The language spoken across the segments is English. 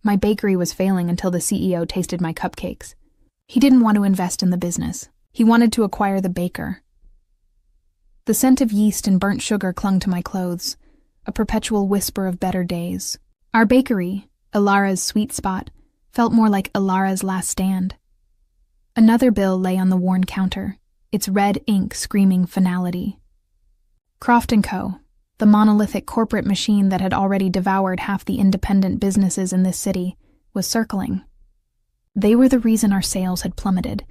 My bakery was failing until the CEO tasted my cupcakes. He didn't want to invest in the business. He wanted to acquire the baker. The scent of yeast and burnt sugar clung to my clothes, a perpetual whisper of better days. Our bakery, Ilara's sweet spot, felt more like Ilara's last stand. Another bill lay on the worn counter, its red ink screaming finality. Croft & Co., the monolithic corporate machine that had already devoured half the independent businesses in this city, was circling. They were the reason our sales had plummeted,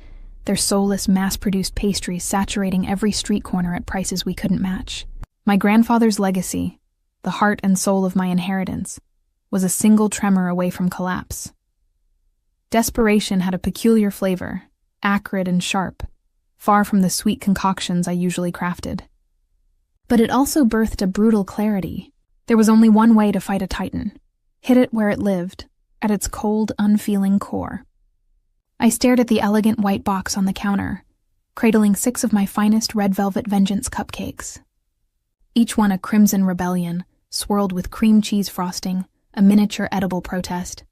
their soulless, mass-produced pastries saturating every street corner at prices we couldn't match. My grandfather's legacy, the heart and soul of my inheritance, was a single tremor away from collapse. Desperation had a peculiar flavor, acrid and sharp, far from the sweet concoctions I usually crafted. But it also birthed a brutal clarity. There was only one way to fight a titan: hit it where it lived, at its cold, unfeeling core. I stared at the elegant white box on the counter, cradling 6 of my finest red velvet vengeance cupcakes. Each one a crimson rebellion, swirled with cream cheese frosting, a miniature edible protest.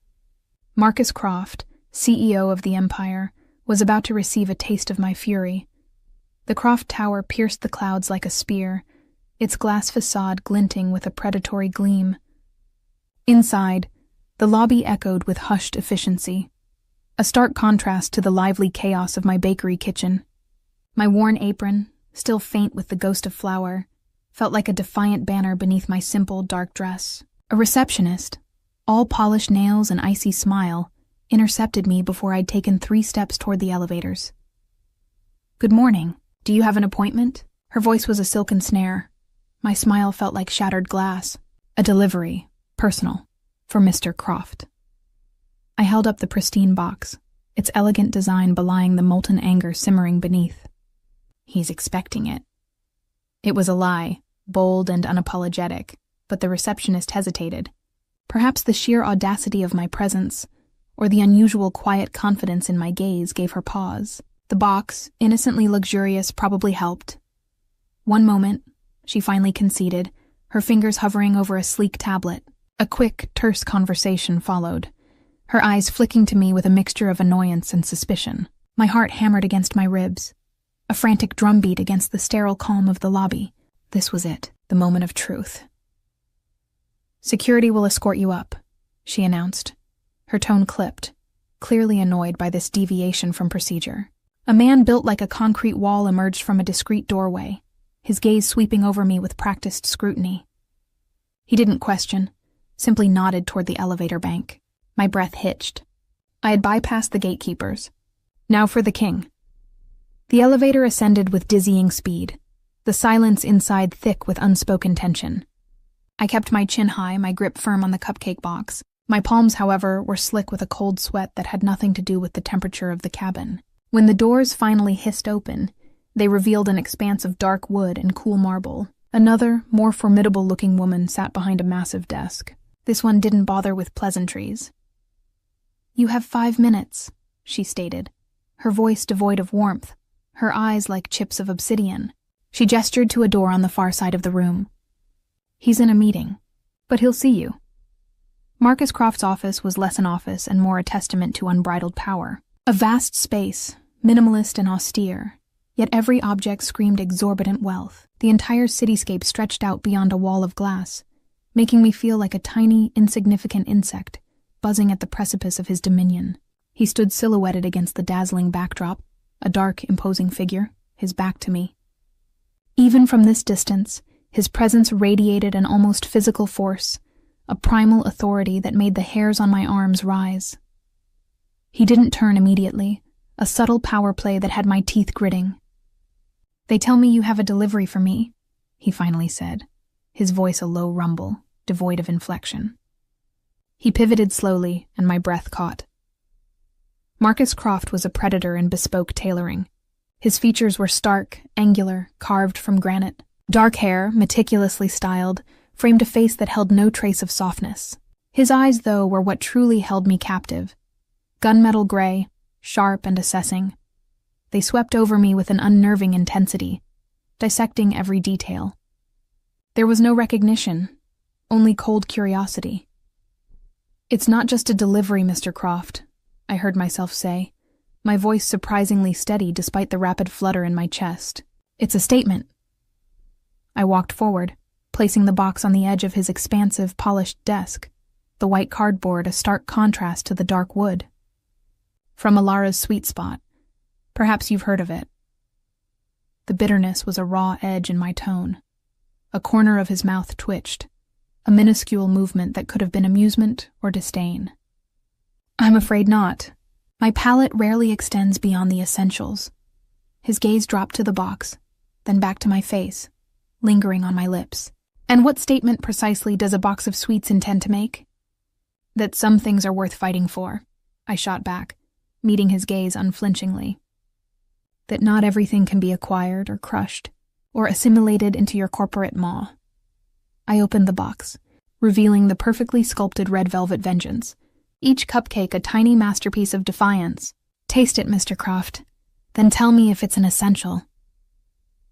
Marcus Croft, CEO of the empire, was about to receive a taste of my fury. The Croft Tower pierced the clouds like a spear, its glass facade glinting with a predatory gleam. Inside, the lobby echoed with hushed efficiency, a stark contrast to the lively chaos of my bakery kitchen. My worn apron, still faint with the ghost of flour, felt like a defiant banner beneath my simple, dark dress. A receptionist, all polished nails and icy smile, intercepted me before I'd taken 3 steps toward the elevators. "Good morning. Do you have an appointment?" Her voice was a silken snare. My smile felt like shattered glass. "A delivery, personal, for Mr. Croft." I held up the pristine box, its elegant design belying the molten anger simmering beneath. "He's expecting it." It was a lie, bold and unapologetic, but the receptionist hesitated. Perhaps the sheer audacity of my presence, or the unusual quiet confidence in my gaze, gave her pause. The box, innocently luxurious, probably helped. "One moment," she finally conceded, her fingers hovering over a sleek tablet. A quick, terse conversation followed, her eyes flicking to me with a mixture of annoyance and suspicion. My heart hammered against my ribs, a frantic drumbeat against the sterile calm of the lobby. This was it, the moment of truth. "Security will escort you up," she announced. Her tone clipped, clearly annoyed by this deviation from procedure. A man built like a concrete wall emerged from a discreet doorway, his gaze sweeping over me with practiced scrutiny. He didn't question, simply nodded toward the elevator bank. My breath hitched. I had bypassed the gatekeepers. Now for the king. The elevator ascended with dizzying speed, the silence inside thick with unspoken tension. I kept my chin high, my grip firm on the cupcake box. My palms, however, were slick with a cold sweat that had nothing to do with the temperature of the cabin. When the doors finally hissed open, they revealed an expanse of dark wood and cool marble. Another, more formidable-looking woman sat behind a massive desk. This one didn't bother with pleasantries. "You have 5 minutes," she stated, her voice devoid of warmth, her eyes like chips of obsidian. She gestured to a door on the far side of the room. "He's in a meeting, but he'll see you." Marcus Croft's office was less an office and more a testament to unbridled power. A vast space, minimalist and austere, yet every object screamed exorbitant wealth. The entire cityscape stretched out beyond a wall of glass, making me feel like a tiny, insignificant insect, buzzing at the precipice of his dominion. He stood silhouetted against the dazzling backdrop, a dark, imposing figure, his back to me. Even from this distance, his presence radiated an almost physical force, a primal authority that made the hairs on my arms rise. He didn't turn immediately, a subtle power play that had my teeth gritting. "They tell me you have a delivery for me," he finally said, his voice a low rumble, devoid of inflection. He pivoted slowly, and my breath caught. Marcus Croft was a predator in bespoke tailoring. His features were stark, angular, carved from granite. Dark hair, meticulously styled, framed a face that held no trace of softness. His eyes, though, were what truly held me captive. Gunmetal gray, sharp and assessing. They swept over me with an unnerving intensity, dissecting every detail. There was no recognition, only cold curiosity. "It's not just a delivery, Mr. Croft," I heard myself say, my voice surprisingly steady despite the rapid flutter in my chest. "It's a statement." I walked forward, placing the box on the edge of his expansive, polished desk, the white cardboard a stark contrast to the dark wood. "From Alara's sweet spot. Perhaps you've heard of it." The bitterness was a raw edge in my tone. A corner of his mouth twitched, a minuscule movement that could have been amusement or disdain. "I'm afraid not. My palate rarely extends beyond the essentials." His gaze dropped to the box, then back to my face, lingering on my lips. "And what statement precisely does a box of sweets intend to make?" "That some things are worth fighting for," I shot back, meeting his gaze unflinchingly. "That not everything can be acquired or crushed, or assimilated into your corporate maw." I opened the box, revealing the perfectly sculpted red velvet vengeance, each cupcake a tiny masterpiece of defiance. "Taste it, Mr. Croft, then tell me if it's an essential."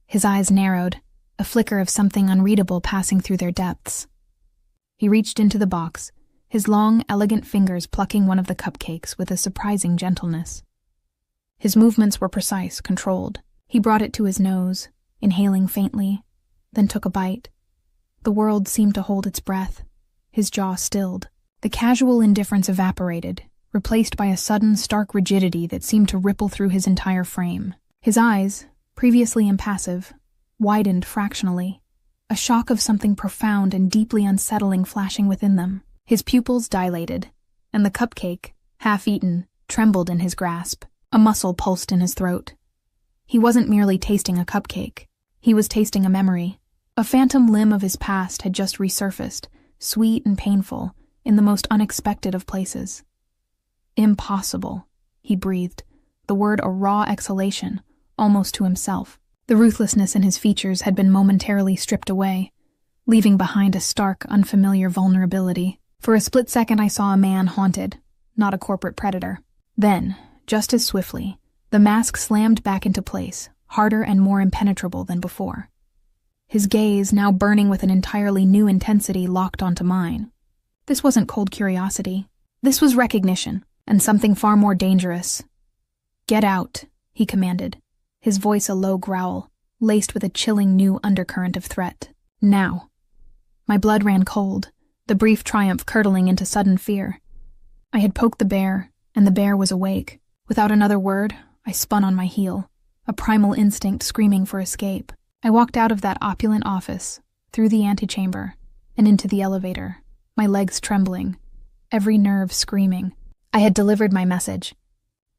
His eyes narrowed, a flicker of something unreadable passing through their depths. He reached into the box, his long, elegant fingers plucking one of the cupcakes with a surprising gentleness. His movements were precise, controlled. He brought it to his nose, inhaling faintly, then took a bite. The world seemed to hold its breath. His jaw stilled. The casual indifference evaporated, replaced by a sudden, stark rigidity that seemed to ripple through his entire frame. His eyes, previously impassive, widened fractionally, a shock of something profound and deeply unsettling flashing within them. His pupils dilated, and the cupcake, half-eaten, trembled in his grasp. A muscle pulsed in his throat. He wasn't merely tasting a cupcake. He was tasting a memory. A phantom limb of his past had just resurfaced, sweet and painful, in the most unexpected of places. "Impossible," he breathed, the word a raw exhalation, almost to himself. The ruthlessness in his features had been momentarily stripped away, leaving behind a stark, unfamiliar vulnerability. For a split second I saw a man haunted, not a corporate predator. Then, just as swiftly, the mask slammed back into place, harder and more impenetrable than before. His gaze, now burning with an entirely new intensity, locked onto mine. This wasn't cold curiosity. This was recognition, and something far more dangerous. "Get out," he commanded, his voice a low growl, laced with a chilling new undercurrent of threat. "Now." My blood ran cold, the brief triumph curdling into sudden fear. I had poked the bear, and the bear was awake. Without another word, I spun on my heel, a primal instinct screaming for escape. I walked out of that opulent office, through the antechamber, and into the elevator, my legs trembling, every nerve screaming. I had delivered my message,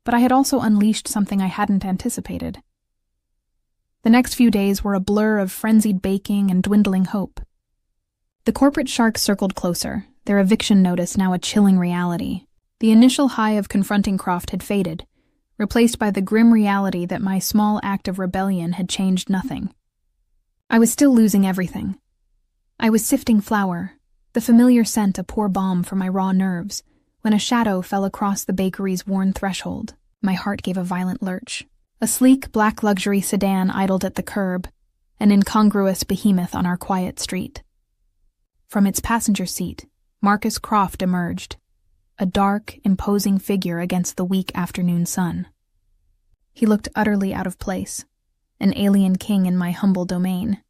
but I had also unleashed something I hadn't anticipated. The next few days were a blur of frenzied baking and dwindling hope. The corporate sharks circled closer, their eviction notice now a chilling reality. The initial high of confronting Croft had faded, replaced by the grim reality that my small act of rebellion had changed nothing. I was still losing everything. I was sifting flour, the familiar scent a poor balm for my raw nerves, when a shadow fell across the bakery's worn threshold. My heart gave a violent lurch. A sleek, black luxury sedan idled at the curb, an incongruous behemoth on our quiet street. From its passenger seat, Marcus Croft emerged, a dark, imposing figure against the weak afternoon sun. He looked utterly out of place, an alien king in my humble domain.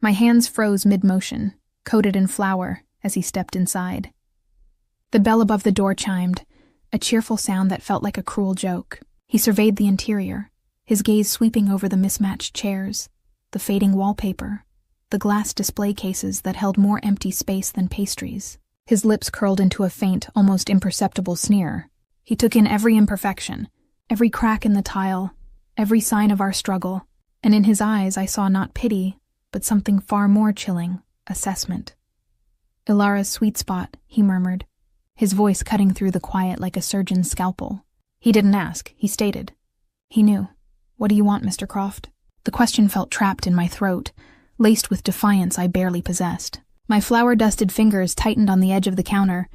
My hands froze mid-motion, coated in flour, as he stepped inside. The bell above the door chimed, a cheerful sound that felt like a cruel joke. He surveyed the interior, his gaze sweeping over the mismatched chairs, the fading wallpaper, the glass display cases that held more empty space than pastries. His lips curled into a faint, almost imperceptible sneer. He took in every imperfection, every crack in the tile, every sign of our struggle, and in his eyes I saw not pity, but something far more chilling, assessment. "Ilara's sweet spot," he murmured, his voice cutting through the quiet like a surgeon's scalpel. He didn't ask, he stated. He knew. "What do you want, Mr. Croft?" The question felt trapped in my throat, laced with defiance I barely possessed. My flour-dusted fingers tightened on the edge of the counter,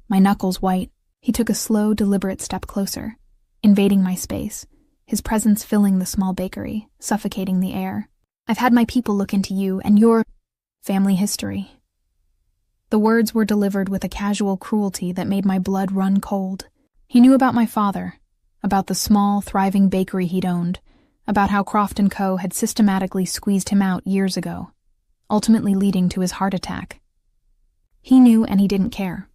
my knuckles white. He took a slow, deliberate step closer, invading my space, his presence filling the small bakery, suffocating the air. "I've had my people look into you and your family history." The words were delivered with a casual cruelty that made my blood run cold. He knew about my father, about the small, thriving bakery he'd owned, about how Croft & Co. had systematically squeezed him out years ago, ultimately leading to his heart attack. He knew and he didn't care.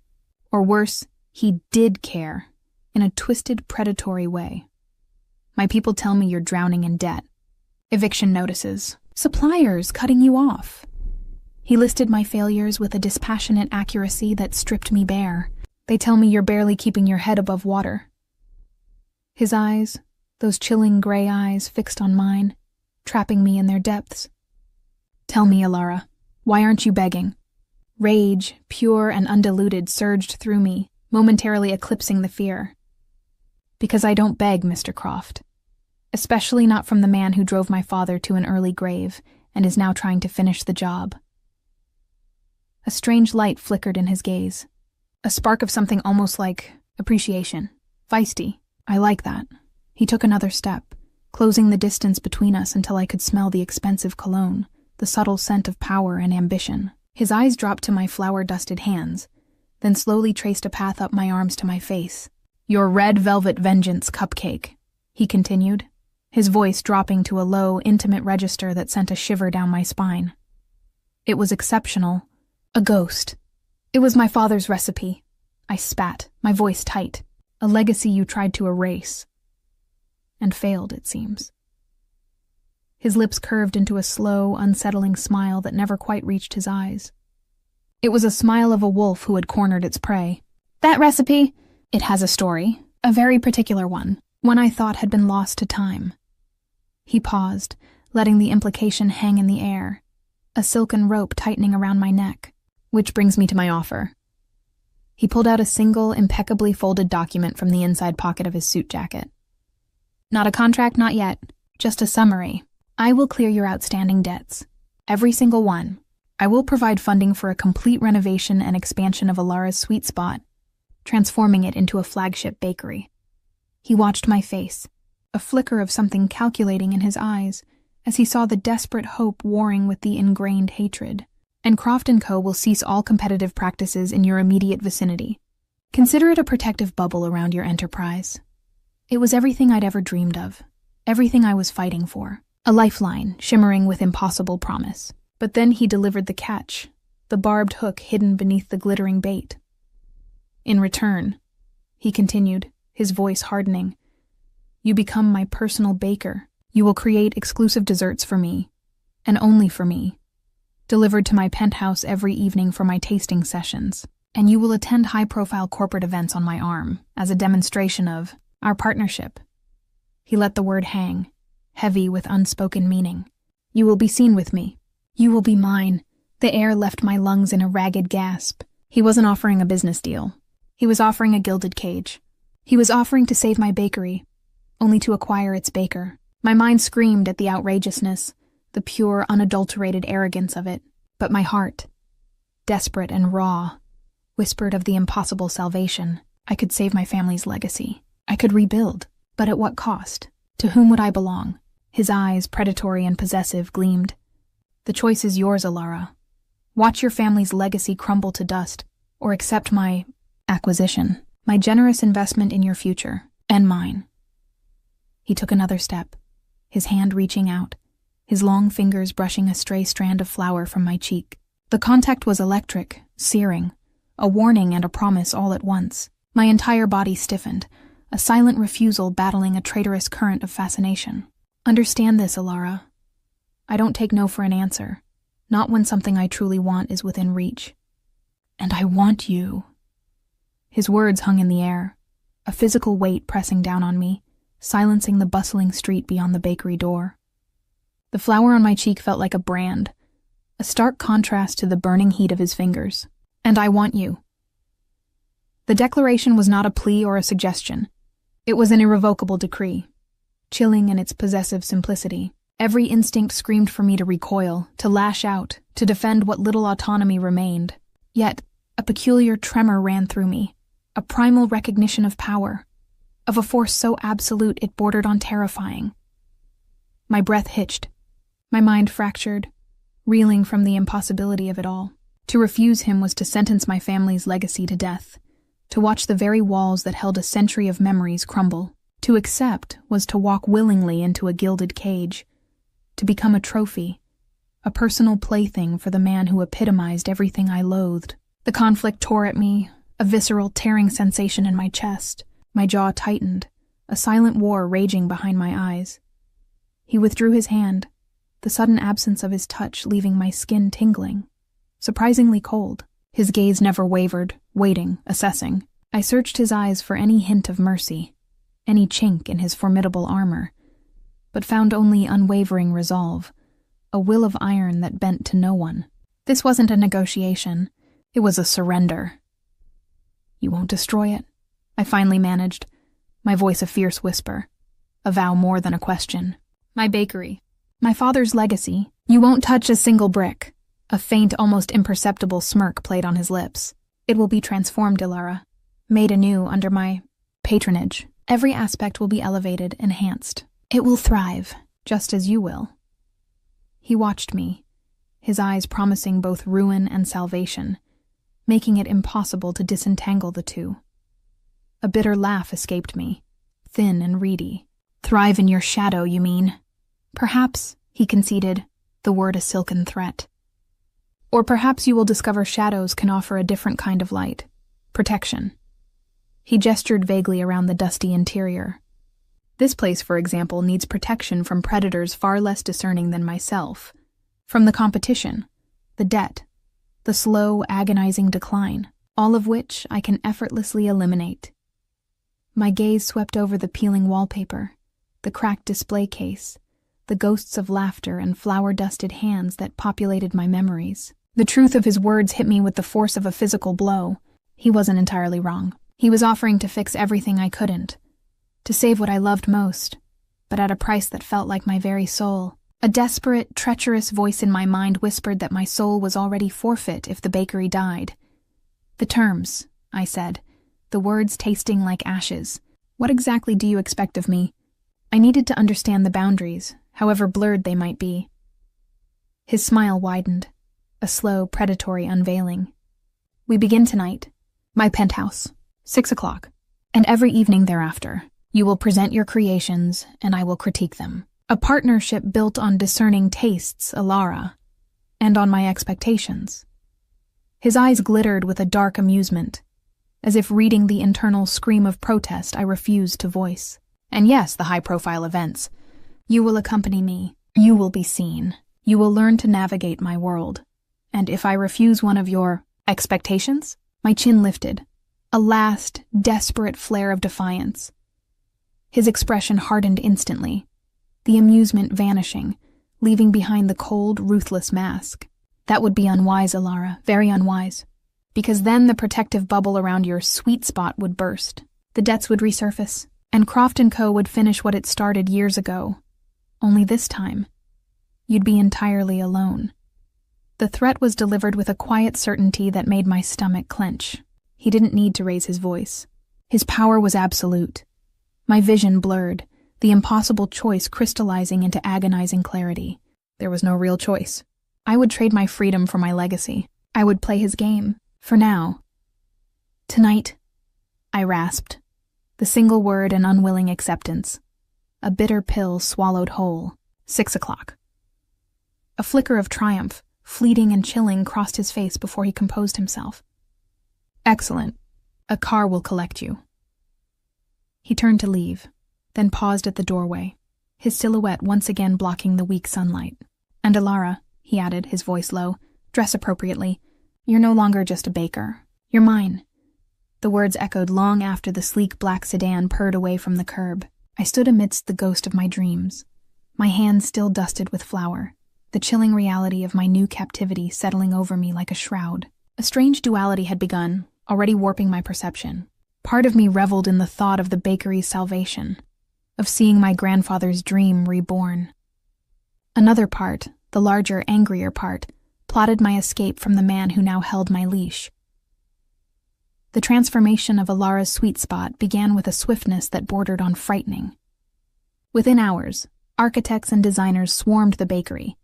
Or worse, he did care, in a twisted, predatory way. My people tell me you're drowning in debt. Eviction notices. Suppliers cutting you off. He listed my failures with a dispassionate accuracy that stripped me bare. They tell me you're barely keeping your head above water. His eyes, those chilling gray eyes fixed on mine, trapping me in their depths. Tell me, Alara, why aren't you begging? Rage, pure and undiluted, surged through me, momentarily eclipsing the fear. Because I don't beg, Mr. Croft. Especially not from the man who drove my father to an early grave and is now trying to finish the job. A strange light flickered in his gaze. A spark of something almost like appreciation. Feisty. I like that. He took another step, closing the distance between us until I could smell the expensive cologne, the subtle scent of power and ambition. His eyes dropped to my flour-dusted hands, then slowly traced a path up my arms to my face. Your red velvet vengeance, Cupcake, he continued, his voice dropping to a low, intimate register that sent a shiver down my spine. It was exceptional. A ghost. It was my father's recipe. I spat, my voice tight. A legacy you tried to erase. And failed, it seems. His lips curved into a slow, unsettling smile that never quite reached his eyes. It was a smile of a wolf who had cornered its prey. That recipe? It has a story. A very particular one. One I thought had been lost to time. He paused, letting the implication hang in the air, a silken rope tightening around my neck. Which brings me to my offer. He pulled out a single, impeccably folded document from the inside pocket of his suit jacket. Not a contract, not yet. Just a summary. I will clear your outstanding debts. Every single one. I will provide funding for a complete renovation and expansion of Alara's sweet spot, transforming it into a flagship bakery. He watched my face, a flicker of something calculating in his eyes, as he saw the desperate hope warring with the ingrained hatred. And Croft & Co. will cease all competitive practices in your immediate vicinity. Consider it a protective bubble around your enterprise. It was everything I'd ever dreamed of, everything I was fighting for, a lifeline shimmering with impossible promise. But then he delivered the catch, the barbed hook hidden beneath the glittering bait. In return, he continued, his voice hardening, you become my personal baker. You will create exclusive desserts for me, and only for me, delivered to my penthouse every evening for my tasting sessions, and you will attend high-profile corporate events on my arm as a demonstration of our partnership. He let the word hang, heavy with unspoken meaning. You will be seen with me. You will be mine. The air left my lungs in a ragged gasp. He wasn't offering a business deal. He was offering a gilded cage. He was offering to save my bakery, only to acquire its baker. My mind screamed at the outrageousness, the pure, unadulterated arrogance of it, but my heart, desperate and raw, whispered of the impossible salvation. I could save my family's legacy. I could rebuild, but at what cost? To whom would I belong? His eyes, predatory and possessive, gleamed. The choice is yours, Alara. Watch your family's legacy crumble to dust, or accept my acquisition, my generous investment in your future, and mine. He took another step, his hand reaching out, his long fingers brushing a stray strand of flour from my cheek. The contact was electric, searing, a warning and a promise all at once. My entire body stiffened, a silent refusal battling a traitorous current of fascination. Understand this, Alara. I don't take no for an answer, not when something I truly want is within reach. And I want you. His words hung in the air, a physical weight pressing down on me, silencing the bustling street beyond the bakery door. The flour on my cheek felt like a brand, a stark contrast to the burning heat of his fingers. And I want you. The declaration was not a plea or a suggestion. It was an irrevocable decree, chilling in its possessive simplicity. Every instinct screamed for me to recoil, to lash out, to defend what little autonomy remained. Yet, a peculiar tremor ran through me, a primal recognition of power, of a force so absolute it bordered on terrifying. My breath hitched, my mind fractured, reeling from the impossibility of it all. To refuse him was to sentence my family's legacy to death, to watch the very walls that held a century of memories crumble. To accept was to walk willingly into a gilded cage, to become a trophy, a personal plaything for the man who epitomized everything I loathed. The conflict tore at me, a visceral tearing sensation in my chest. My jaw tightened, a silent war raging behind my eyes. He withdrew his hand, the sudden absence of his touch leaving my skin tingling, surprisingly cold. His gaze never wavered, waiting, assessing. I searched his eyes for any hint of mercy, any chink in his formidable armor, but found only unwavering resolve, a will of iron that bent to no one. This wasn't a negotiation, it was a surrender. "You won't destroy it," I finally managed, my voice a fierce whisper, a vow more than a question. "My bakery, my father's legacy, you won't touch a single brick." A faint, almost imperceptible smirk played on his lips. "It will be transformed, Ilara, made anew under my patronage. Every aspect will be elevated, enhanced. It will thrive, just as you will." He watched me, his eyes promising both ruin and salvation, making it impossible to disentangle the two. A bitter laugh escaped me, thin and reedy. "Thrive in your shadow, you mean?" "Perhaps," he conceded, the word a silken threat. "Or perhaps you will discover shadows can offer a different kind of light. Protection." He gestured vaguely around the dusty interior. "This place, for example, needs protection from predators far less discerning than myself. From the competition, the debt, the slow, agonizing decline, all of which I can effortlessly eliminate." My gaze swept over the peeling wallpaper, the cracked display case, the ghosts of laughter and flour-dusted hands that populated my memories. The truth of his words hit me with the force of a physical blow. He wasn't entirely wrong. He was offering to fix everything I couldn't, to save what I loved most, but at a price that felt like my very soul. A desperate, treacherous voice in my mind whispered that my soul was already forfeit if the bakery died. "The terms," I said, the words tasting like ashes. "What exactly do you expect of me?" I needed to understand the boundaries, however blurred they might be. His smile widened, a slow, predatory unveiling. "We begin tonight. My penthouse, 6 o'clock. And every evening thereafter, you will present your creations, and I will critique them. A partnership built on discerning tastes, Ilara, and on my expectations." His eyes glittered with a dark amusement, as if reading the internal scream of protest I refused to voice. "And yes, the high-profile events. You will accompany me. You will be seen. You will learn to navigate my world. And if I refuse one of your expectations?" My chin lifted, a last, desperate flare of defiance. His expression hardened instantly, the amusement vanishing, leaving behind the cold, ruthless mask. "That would be unwise, Ilara, very unwise. Because then the protective bubble around your sweet spot would burst. The debts would resurface, and Croft & Co. would finish what it started years ago. Only this time, you'd be entirely alone." The threat was delivered with a quiet certainty that made my stomach clench. He didn't need to raise his voice. His power was absolute. My vision blurred, the impossible choice crystallizing into agonizing clarity. There was no real choice. I would trade my freedom for my legacy. I would play his game, for now. "Tonight," I rasped, the single word an unwilling acceptance. A bitter pill swallowed whole. 6 o'clock. A flicker of triumph, fleeting and chilling, crossed his face before he composed himself. "Excellent. A car will collect you." He turned to leave, then paused at the doorway, his silhouette once again blocking the weak sunlight. "And Ilara," he added, his voice low, "dress appropriately. You're no longer just a baker. You're mine." The words echoed long after the sleek black sedan purred away from the curb. I stood amidst the ghost of my dreams, my hands still dusted with flour, the chilling reality of my new captivity settling over me like a shroud. A strange duality had begun, already warping my perception. Part of me reveled in the thought of the bakery's salvation, of seeing my grandfather's dream reborn. Another part, the larger, angrier part, plotted my escape from the man who now held my leash. The transformation of Ilara's sweet spot began with a swiftness that bordered on frightening. Within hours, architects and designers swarmed the bakery,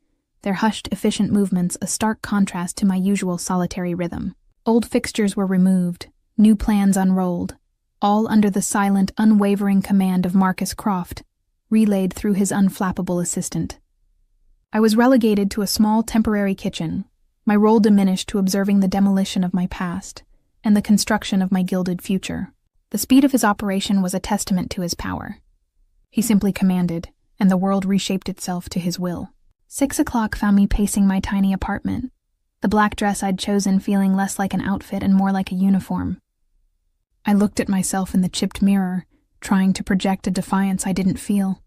their hushed, efficient movements a stark contrast to my usual solitary rhythm. Old fixtures were removed, new plans unrolled, all under the silent, unwavering command of Marcus Croft, relayed through his unflappable assistant. I was relegated to a small temporary kitchen, my role diminished to observing the demolition of my past and the construction of my gilded future. The speed of his operation was a testament to his power. He simply commanded, and the world reshaped itself to his will. 6 o'clock found me pacing my tiny apartment, the black dress I'd chosen feeling less like an outfit and more like a uniform. I looked at myself in the chipped mirror, trying to project a defiance I didn't feel.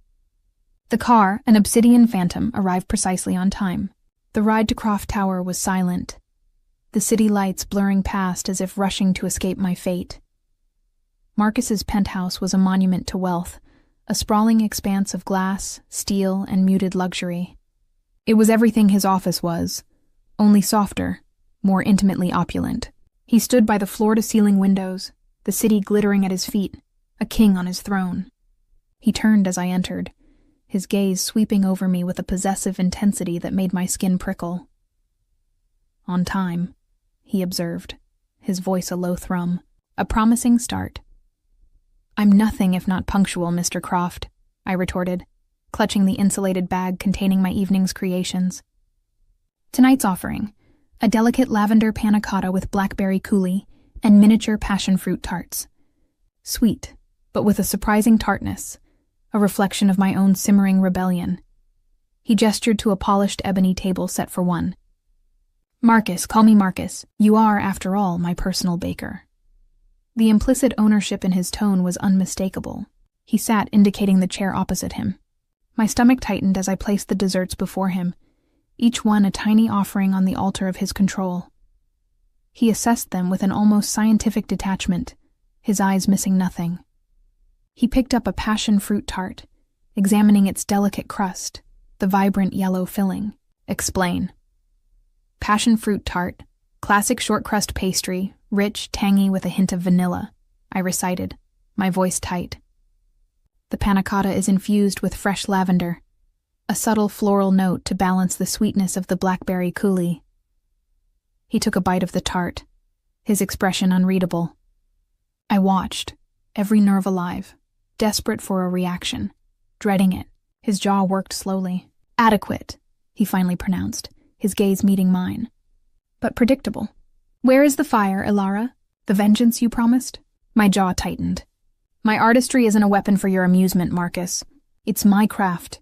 The car, an obsidian Phantom, arrived precisely on time. The ride to Croft Tower was silent, the city lights blurring past as if rushing to escape my fate. Marcus's penthouse was a monument to wealth, a sprawling expanse of glass, steel, and muted luxury. It was everything his office was, only softer, more intimately opulent. He stood by the floor-to-ceiling windows, the city glittering at his feet, a king on his throne. He turned as I entered, his gaze sweeping over me with a possessive intensity that made my skin prickle. "On time," he observed, his voice a low thrum, a promising start. "I'm nothing if not punctual, Mr. Croft," I retorted, clutching the insulated bag containing my evening's creations. Tonight's offering, a delicate lavender panna cotta with blackberry coulis and miniature passion fruit tarts. Sweet, but with a surprising tartness, a reflection of my own simmering rebellion. He gestured to a polished ebony table set for one. "Marcus, call me Marcus. You are, after all, my personal baker." The implicit ownership in his tone was unmistakable. He sat, indicating the chair opposite him. My stomach tightened as I placed the desserts before him, each one a tiny offering on the altar of his control. He assessed them with an almost scientific detachment, his eyes missing nothing. He picked up a passion fruit tart, examining its delicate crust, the vibrant yellow filling. "Explain." "Passion fruit tart, classic short crust pastry, rich, tangy with a hint of vanilla," I recited, my voice tight. "The panna cotta is infused with fresh lavender, a subtle floral note to balance the sweetness of the blackberry coulis." He took a bite of the tart, his expression unreadable. I watched, every nerve alive, desperate for a reaction, dreading it. His jaw worked slowly. "Adequate," he finally pronounced, his gaze meeting mine. "But predictable. Where is the fire, Ilara? The vengeance you promised?" My jaw tightened. "My artistry isn't a weapon for your amusement, Marcus. It's my craft."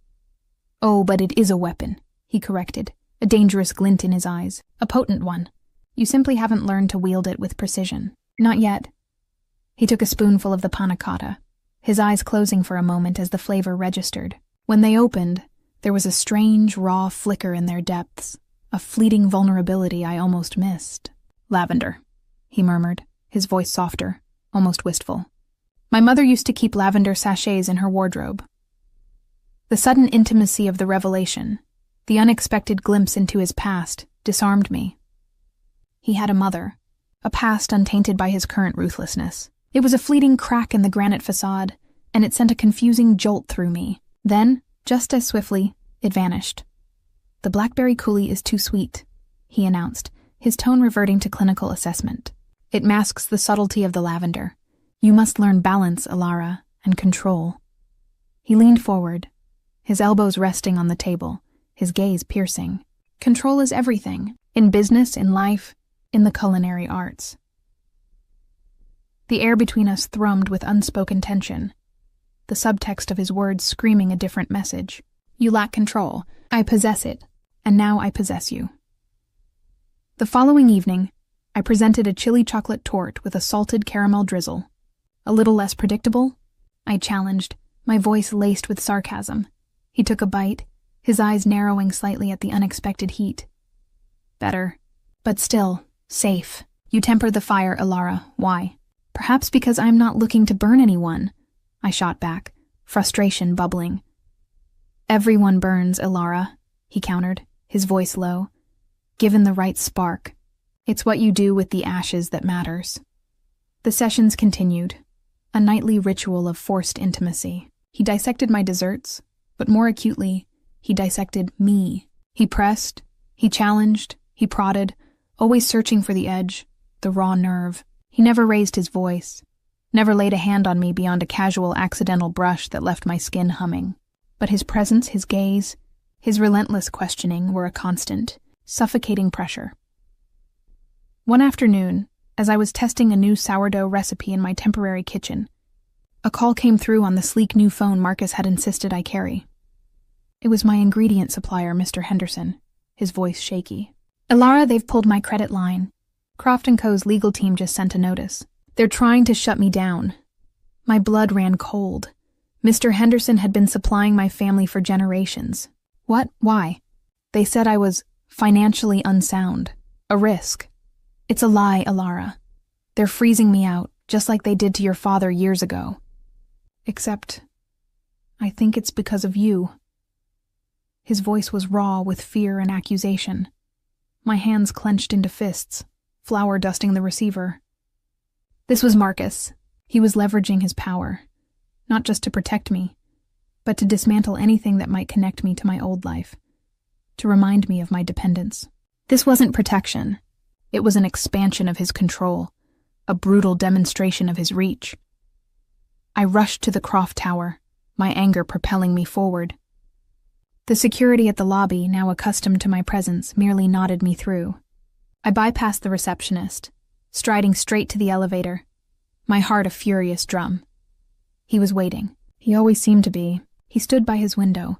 "Oh, but it is a weapon," he corrected, a dangerous glint in his eyes. "A potent one. You simply haven't learned to wield it with precision." "Not yet." He took a spoonful of the panna cotta, his eyes closing for a moment as the flavor registered. When they opened, there was a strange, raw flicker in their depths, a fleeting vulnerability I almost missed. "Lavender," he murmured, his voice softer, almost wistful. "My mother used to keep lavender sachets in her wardrobe." The sudden intimacy of the revelation, the unexpected glimpse into his past, disarmed me. He had a mother, a past untainted by his current ruthlessness. It was a fleeting crack in the granite facade, and it sent a confusing jolt through me. Then, just as swiftly, it vanished. "The blackberry coulis is too sweet," he announced, his tone reverting to clinical assessment. "It masks the subtlety of the lavender. You must learn balance, Ilara, and control." He leaned forward, his elbows resting on the table, his gaze piercing. "Control is everything, in business, in life, in the culinary arts." The air between us thrummed with unspoken tension, the subtext of his words screaming a different message. "You lack control. I possess it, and now I possess you." The following evening, I presented a chili chocolate torte with a salted caramel drizzle. "A little less predictable?" I challenged, my voice laced with sarcasm. He took a bite, his eyes narrowing slightly at the unexpected heat. "Better, but still, safe. You temper the fire, Ilara. Why?" "Perhaps because I'm not looking to burn anyone," I shot back, frustration bubbling. "Everyone burns, Ilara," he countered, his voice low. "Given the right spark. It's what you do with the ashes that matters." The sessions continued, a nightly ritual of forced intimacy. He dissected my desserts, but more acutely, he dissected me. He pressed, he challenged, he prodded, always searching for the edge, the raw nerve. He never raised his voice, never laid a hand on me beyond a casual accidental brush that left my skin humming. But his presence, his gaze, his relentless questioning were a constant, suffocating pressure. One afternoon, as I was testing a new sourdough recipe in my temporary kitchen, a call came through on the sleek new phone Marcus had insisted I carry. It was my ingredient supplier, Mr. Henderson, his voice shaky. "Ilara, they've pulled my credit line. Croft & Co.'s legal team just sent a notice. They're trying to shut me down." My blood ran cold. Mr. Henderson had been supplying my family for generations. What? Why? They said I was financially unsound. A risk. It's a lie, Ilara. They're freezing me out, just like they did to your father years ago. Except, I think it's because of you. His voice was raw with fear and accusation. My hands clenched into fists, flour dusting the receiver. This was Marcus. He was leveraging his power, not just to protect me, but to dismantle anything that might connect me to my old life, to remind me of my dependence. This wasn't protection. It was an expansion of his control, a brutal demonstration of his reach. I rushed to the Croft Tower, my anger propelling me forward. The security at the lobby, now accustomed to my presence, merely nodded me through. I bypassed the receptionist, striding straight to the elevator, my heart a furious drum. He was waiting. He always seemed to be. He stood by his window,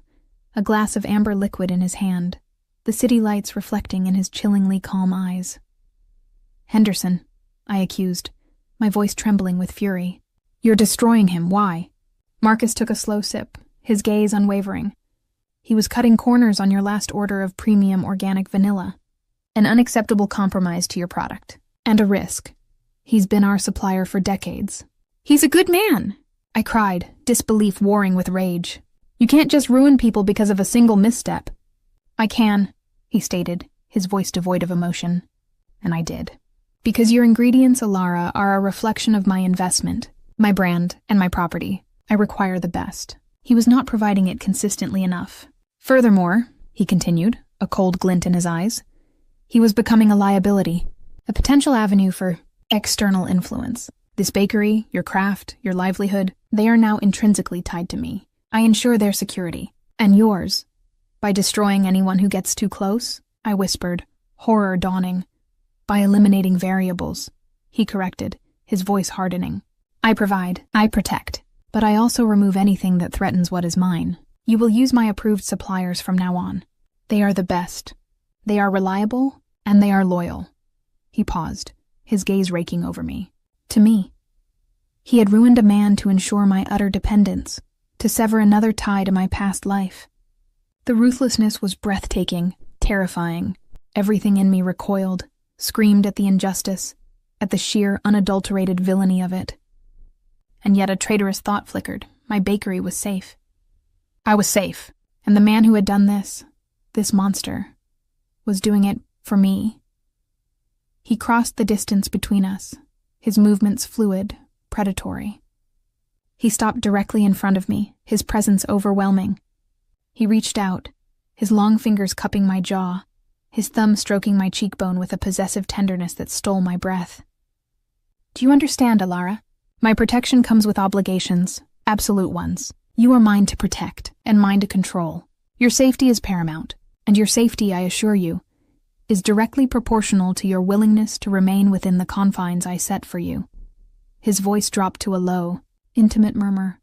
a glass of amber liquid in his hand, the city lights reflecting in his chillingly calm eyes. "Henderson," I accused, my voice trembling with fury. "You're destroying him. Why?" Marcus took a slow sip, his gaze unwavering. "He was cutting corners on your last order of premium organic vanilla. An unacceptable compromise to your product. And a risk. He's been our supplier for decades." "He's a good man," I cried, disbelief warring with rage. "You can't just ruin people because of a single misstep." "I can," he stated, his voice devoid of emotion. And I did. "Because your ingredients, Ilara, are a reflection of my investment, my brand, and my property. I require the best." He was not providing it consistently enough. "Furthermore," he continued, a cold glint in his eyes, "he was becoming a liability, a potential avenue for external influence. This bakery, your craft, your livelihood, they are now intrinsically tied to me. I ensure their security. And yours. By destroying anyone who gets too close," I whispered, horror dawning. "By eliminating variables," he corrected, his voice hardening. "I provide, I protect, but I also remove anything that threatens what is mine. You will use my approved suppliers from now on. They are the best. They are reliable, and they are loyal." He paused, his gaze raking over me. To me. He had ruined a man to ensure my utter dependence, to sever another tie to my past life. The ruthlessness was breathtaking, terrifying. Everything in me recoiled, screamed at the injustice, at the sheer, unadulterated villainy of it. And yet a traitorous thought flickered. My bakery was safe. I was safe, and the man who had done this monster, was doing it for me. He crossed the distance between us, his movements fluid, predatory. He stopped directly in front of me, his presence overwhelming. He reached out, his long fingers cupping my jaw, his thumb stroking my cheekbone with a possessive tenderness that stole my breath. "Do you understand, Ilara? My protection comes with obligations, absolute ones. You are mine to protect, and mine to control. Your safety is paramount, and your safety, I assure you, is directly proportional to your willingness to remain within the confines I set for you." His voice dropped to a low, intimate murmur.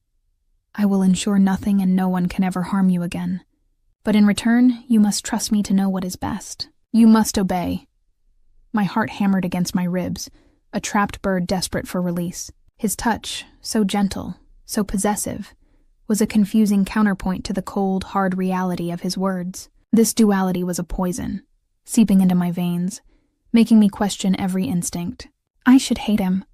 "I will ensure nothing and no one can ever harm you again. But in return, you must trust me to know what is best. You must obey." My heart hammered against my ribs, a trapped bird desperate for release. His touch, so gentle, so possessive, was a confusing counterpoint to the cold, hard reality of his words. This duality was a poison, seeping into my veins, making me question every instinct. I should hate him.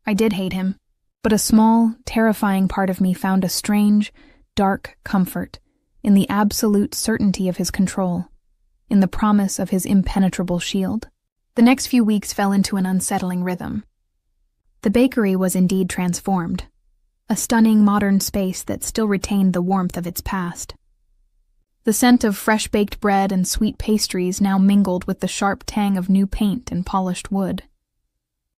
I did hate him, but a small, terrifying part of me found a strange, dark comfort in the absolute certainty of his control, in the promise of his impenetrable shield. The next few weeks fell into an unsettling rhythm. The bakery was indeed transformed, a stunning modern space that still retained the warmth of its past. The scent of fresh-baked bread and sweet pastries now mingled with the sharp tang of new paint and polished wood.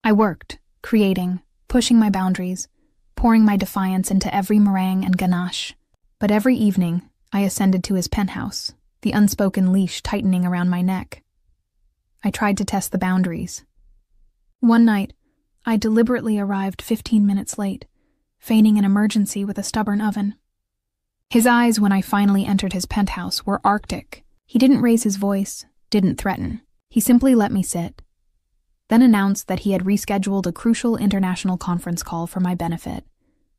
I worked, creating, pushing my boundaries, pouring my defiance into every meringue and ganache. But every evening, I ascended to his penthouse, the unspoken leash tightening around my neck. I tried to test the boundaries. One night, I deliberately arrived 15 minutes late, feigning an emergency with a stubborn oven. His eyes, when I finally entered his penthouse, were arctic. He didn't raise his voice, didn't threaten. He simply let me sit, then announced that he had rescheduled a crucial international conference call for my benefit,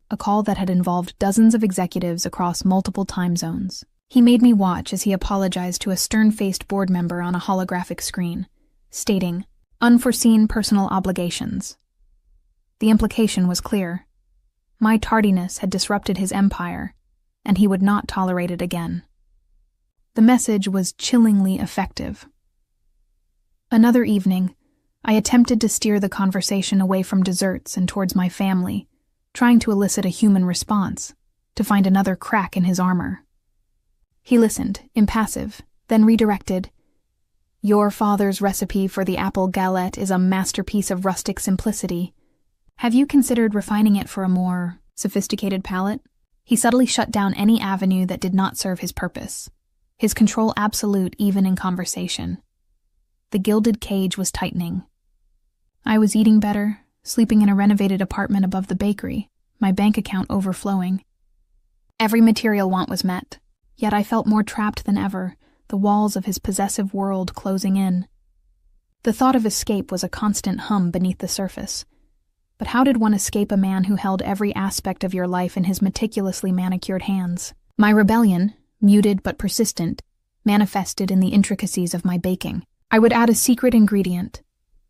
a call that had involved dozens of executives across multiple time zones. He made me watch as he apologized to a stern-faced board member on a holographic screen, stating, "Unforeseen personal obligations." The implication was clear. My tardiness had disrupted his empire, and he would not tolerate it again. The message was chillingly effective. Another evening, I attempted to steer the conversation away from desserts and towards my family, trying to elicit a human response, to find another crack in his armor. He listened, impassive, then redirected. "Your father's recipe for the apple galette is a masterpiece of rustic simplicity. Have you considered refining it for a more sophisticated palate?" He subtly shut down any avenue that did not serve his purpose, his control absolute even in conversation. The gilded cage was tightening. I was eating better, sleeping in a renovated apartment above the bakery, my bank account overflowing. Every material want was met, yet I felt more trapped than ever, the walls of his possessive world closing in. The thought of escape was a constant hum beneath the surface. But how did one escape a man who held every aspect of your life in his meticulously manicured hands? My rebellion, muted but persistent, manifested in the intricacies of my baking. I would add a secret ingredient,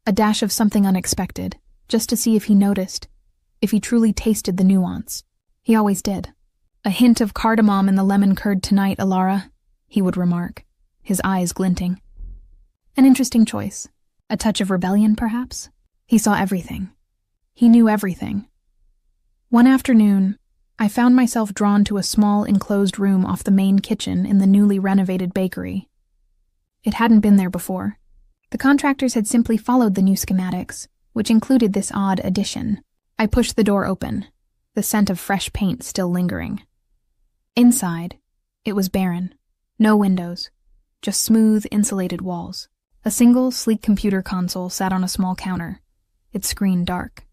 a dash of something unexpected, just to see if he noticed, if he truly tasted the nuance. He always did. "A hint of cardamom in the lemon curd tonight, Alara," he would remark, his eyes glinting. An interesting choice. A touch of rebellion, perhaps? He saw everything. He knew everything. One afternoon, I found myself drawn to a small enclosed room off the main kitchen in the newly renovated bakery. It hadn't been there before. The contractors had simply followed the new schematics, which included this odd addition. I pushed the door open, the scent of fresh paint still lingering. Inside, it was barren. No windows, just smooth, insulated walls. A single, sleek computer console sat on a small counter, its screen dark.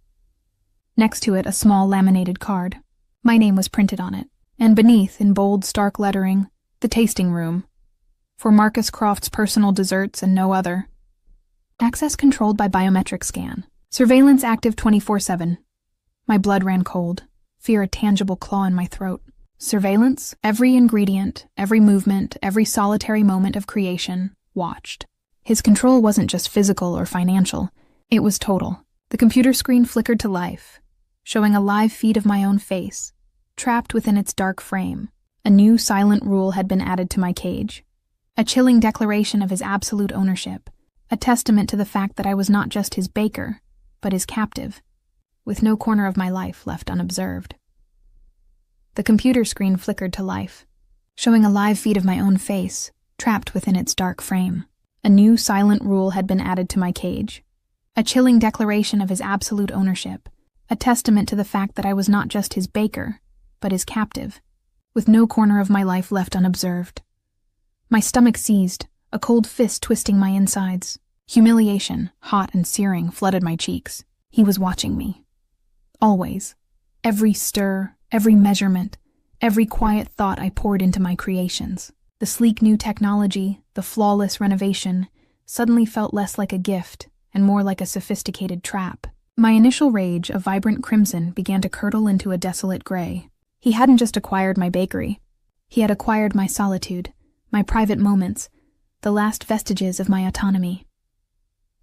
Next to it, a small laminated card. My name was printed on it, and beneath, in bold, stark lettering, the tasting room. For Marcus Croft's personal desserts and no other. Access controlled by biometric scan. Surveillance active 24/7. My blood ran cold, fear a tangible claw in my throat. Surveillance, every ingredient, every movement, every solitary moment of creation, watched. His control wasn't just physical or financial, it was total. The computer screen flickered to life, showing a live feed of my own face, trapped within its dark frame. A new silent rule had been added to my cage. A chilling declaration of his absolute ownership, a testament to the fact that I was not just his baker, but his captive, with no corner of my life left unobserved. The computer screen flickered to life, showing a live feed of my own face, trapped within its dark frame. A new silent rule had been added to my cage. A chilling declaration of his absolute ownership, a testament to the fact that I was not just his baker, but his captive, with no corner of my life left unobserved. My stomach seized, a cold fist twisting my insides. Humiliation, hot and searing, flooded my cheeks. He was watching me. Always. Every stir, every measurement, every quiet thought I poured into my creations. The sleek new technology, the flawless renovation, suddenly felt less like a gift and more like a sophisticated trap. My initial rage, a vibrant crimson, began to curdle into a desolate gray. He hadn't just acquired my bakery. He had acquired my solitude, my private moments, the last vestiges of my autonomy.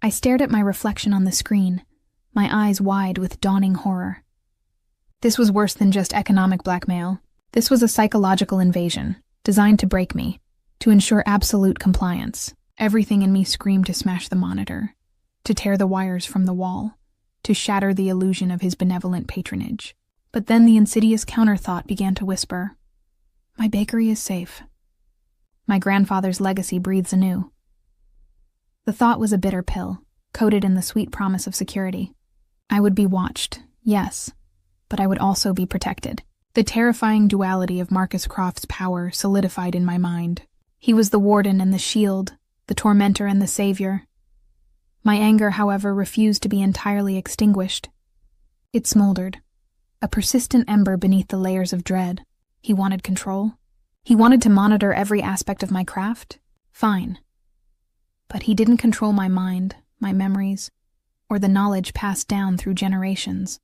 I stared at my reflection on the screen, my eyes wide with dawning horror. This was worse than just economic blackmail. This was a psychological invasion, designed to break me, to ensure absolute compliance. Everything in me screamed to smash the monitor, to tear the wires from the wall, to shatter the illusion of his benevolent patronage. But then the insidious counterthought began to whisper, "My bakery is safe. My grandfather's legacy breathes anew. The thought was a bitter pill, coated in the sweet promise of security. I would be watched, yes, but I would also be protected. The terrifying duality of Marcus Croft's power solidified in my mind. He was the warden and the shield, the tormentor and the savior. My anger, however, refused to be entirely extinguished. It smoldered, a persistent ember beneath the layers of dread. He wanted control. He wanted to monitor every aspect of my craft. Fine. But he didn't control my mind, my memories, or the knowledge passed down through generations.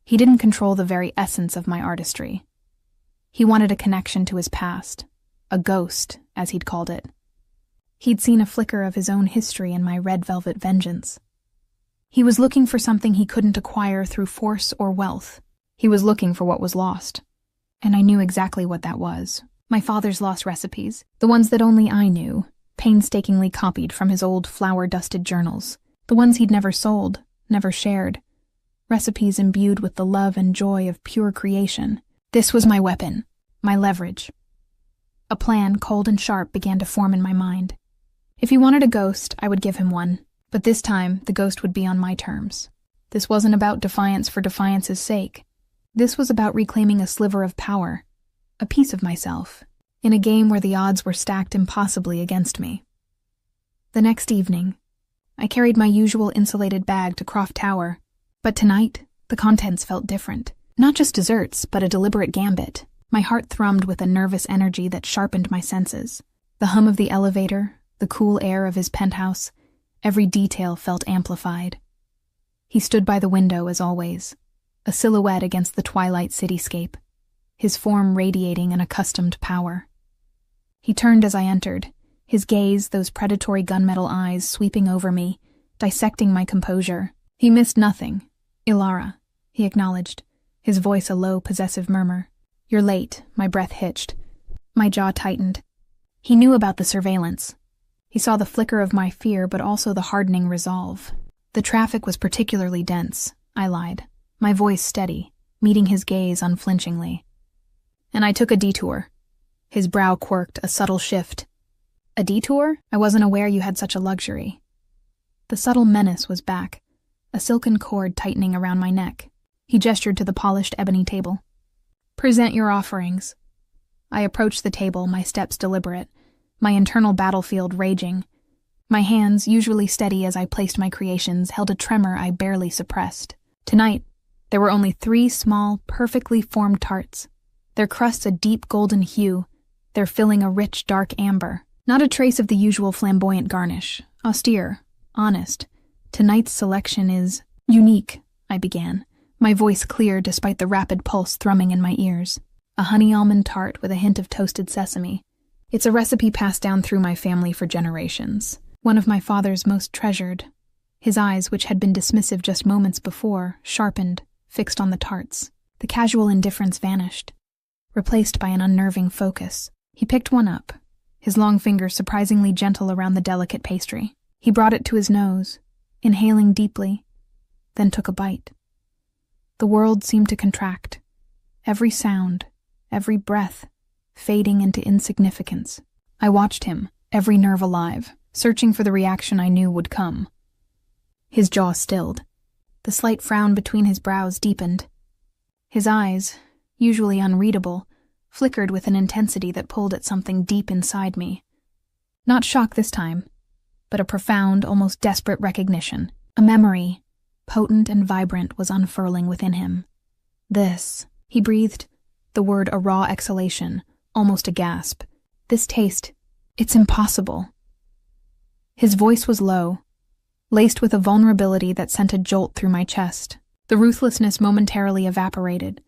He didn't control the very essence of my artistry. He wanted a connection to his past, a ghost, as he'd called it. He'd seen a flicker of his own history in my red velvet vengeance. He was looking for something he couldn't acquire through force or wealth. He was looking for what was lost. And I knew exactly what that was. My father's lost recipes, the ones that only I knew, painstakingly copied from his old flour-dusted journals, the ones he'd never sold, never shared, recipes imbued with the love and joy of pure creation. This was my weapon, my leverage. A plan, cold and sharp, began to form in my mind. If he wanted a ghost, I would give him one, but this time the ghost would be on my terms. This wasn't about defiance for defiance's sake. This was about reclaiming a sliver of power, a piece of myself, in a game where the odds were stacked impossibly against me. The next evening, I carried my usual insulated bag to Croft Tower, but tonight, the contents felt different. Not just desserts, but a deliberate gambit. My heart thrummed with a nervous energy that sharpened my senses. The hum of the elevator, the cool air of his penthouse, every detail felt amplified. He stood by the window as always, a silhouette against the twilight cityscape, his form radiating an accustomed power. He turned as I entered, his gaze, those predatory gunmetal eyes, sweeping over me, dissecting my composure. He missed nothing. "Ilara," he acknowledged, his voice a low, possessive murmur. "You're late," my breath hitched. My jaw tightened. He knew about the surveillance. He saw the flicker of my fear, but also the hardening resolve. "The traffic was particularly dense," I lied, my voice steady, meeting his gaze unflinchingly. "And I took a detour." His brow quirked, a subtle shift. "A detour? I wasn't aware you had such a luxury." The subtle menace was back, a silken cord tightening around my neck. He gestured to the polished ebony table. "Present your offerings." I approached the table, my steps deliberate, my internal battlefield raging. My hands, usually steady as I placed my creations, held a tremor I barely suppressed. Tonight, there were only 3 small, perfectly formed tarts, their crusts a deep golden hue, their filling a rich, dark amber. Not a trace of the usual flamboyant garnish, austere, honest. Tonight's selection is unique, I began, my voice clear despite the rapid pulse thrumming in my ears. A honey almond tart with a hint of toasted sesame. It's a recipe passed down through my family for generations, one of my father's most treasured. His eyes, which had been dismissive just moments before, sharpened, fixed on the tarts. The casual indifference vanished, replaced by an unnerving focus. He picked one up, his long fingers surprisingly gentle around the delicate pastry. He brought it to his nose, inhaling deeply, then took a bite. The world seemed to contract, every sound, every breath, fading into insignificance. I watched him, every nerve alive, searching for the reaction I knew would come. His jaw stilled. The slight frown between his brows deepened. His eyes, usually unreadable, flickered with an intensity that pulled at something deep inside me. Not shock this time, but a profound, almost desperate recognition. A memory, potent and vibrant, was unfurling within him. "This," he breathed, the word a raw exhalation, almost a gasp. "This taste, it's impossible." His voice was low, laced with a vulnerability that sent a jolt through my chest. The ruthlessness momentarily evaporated,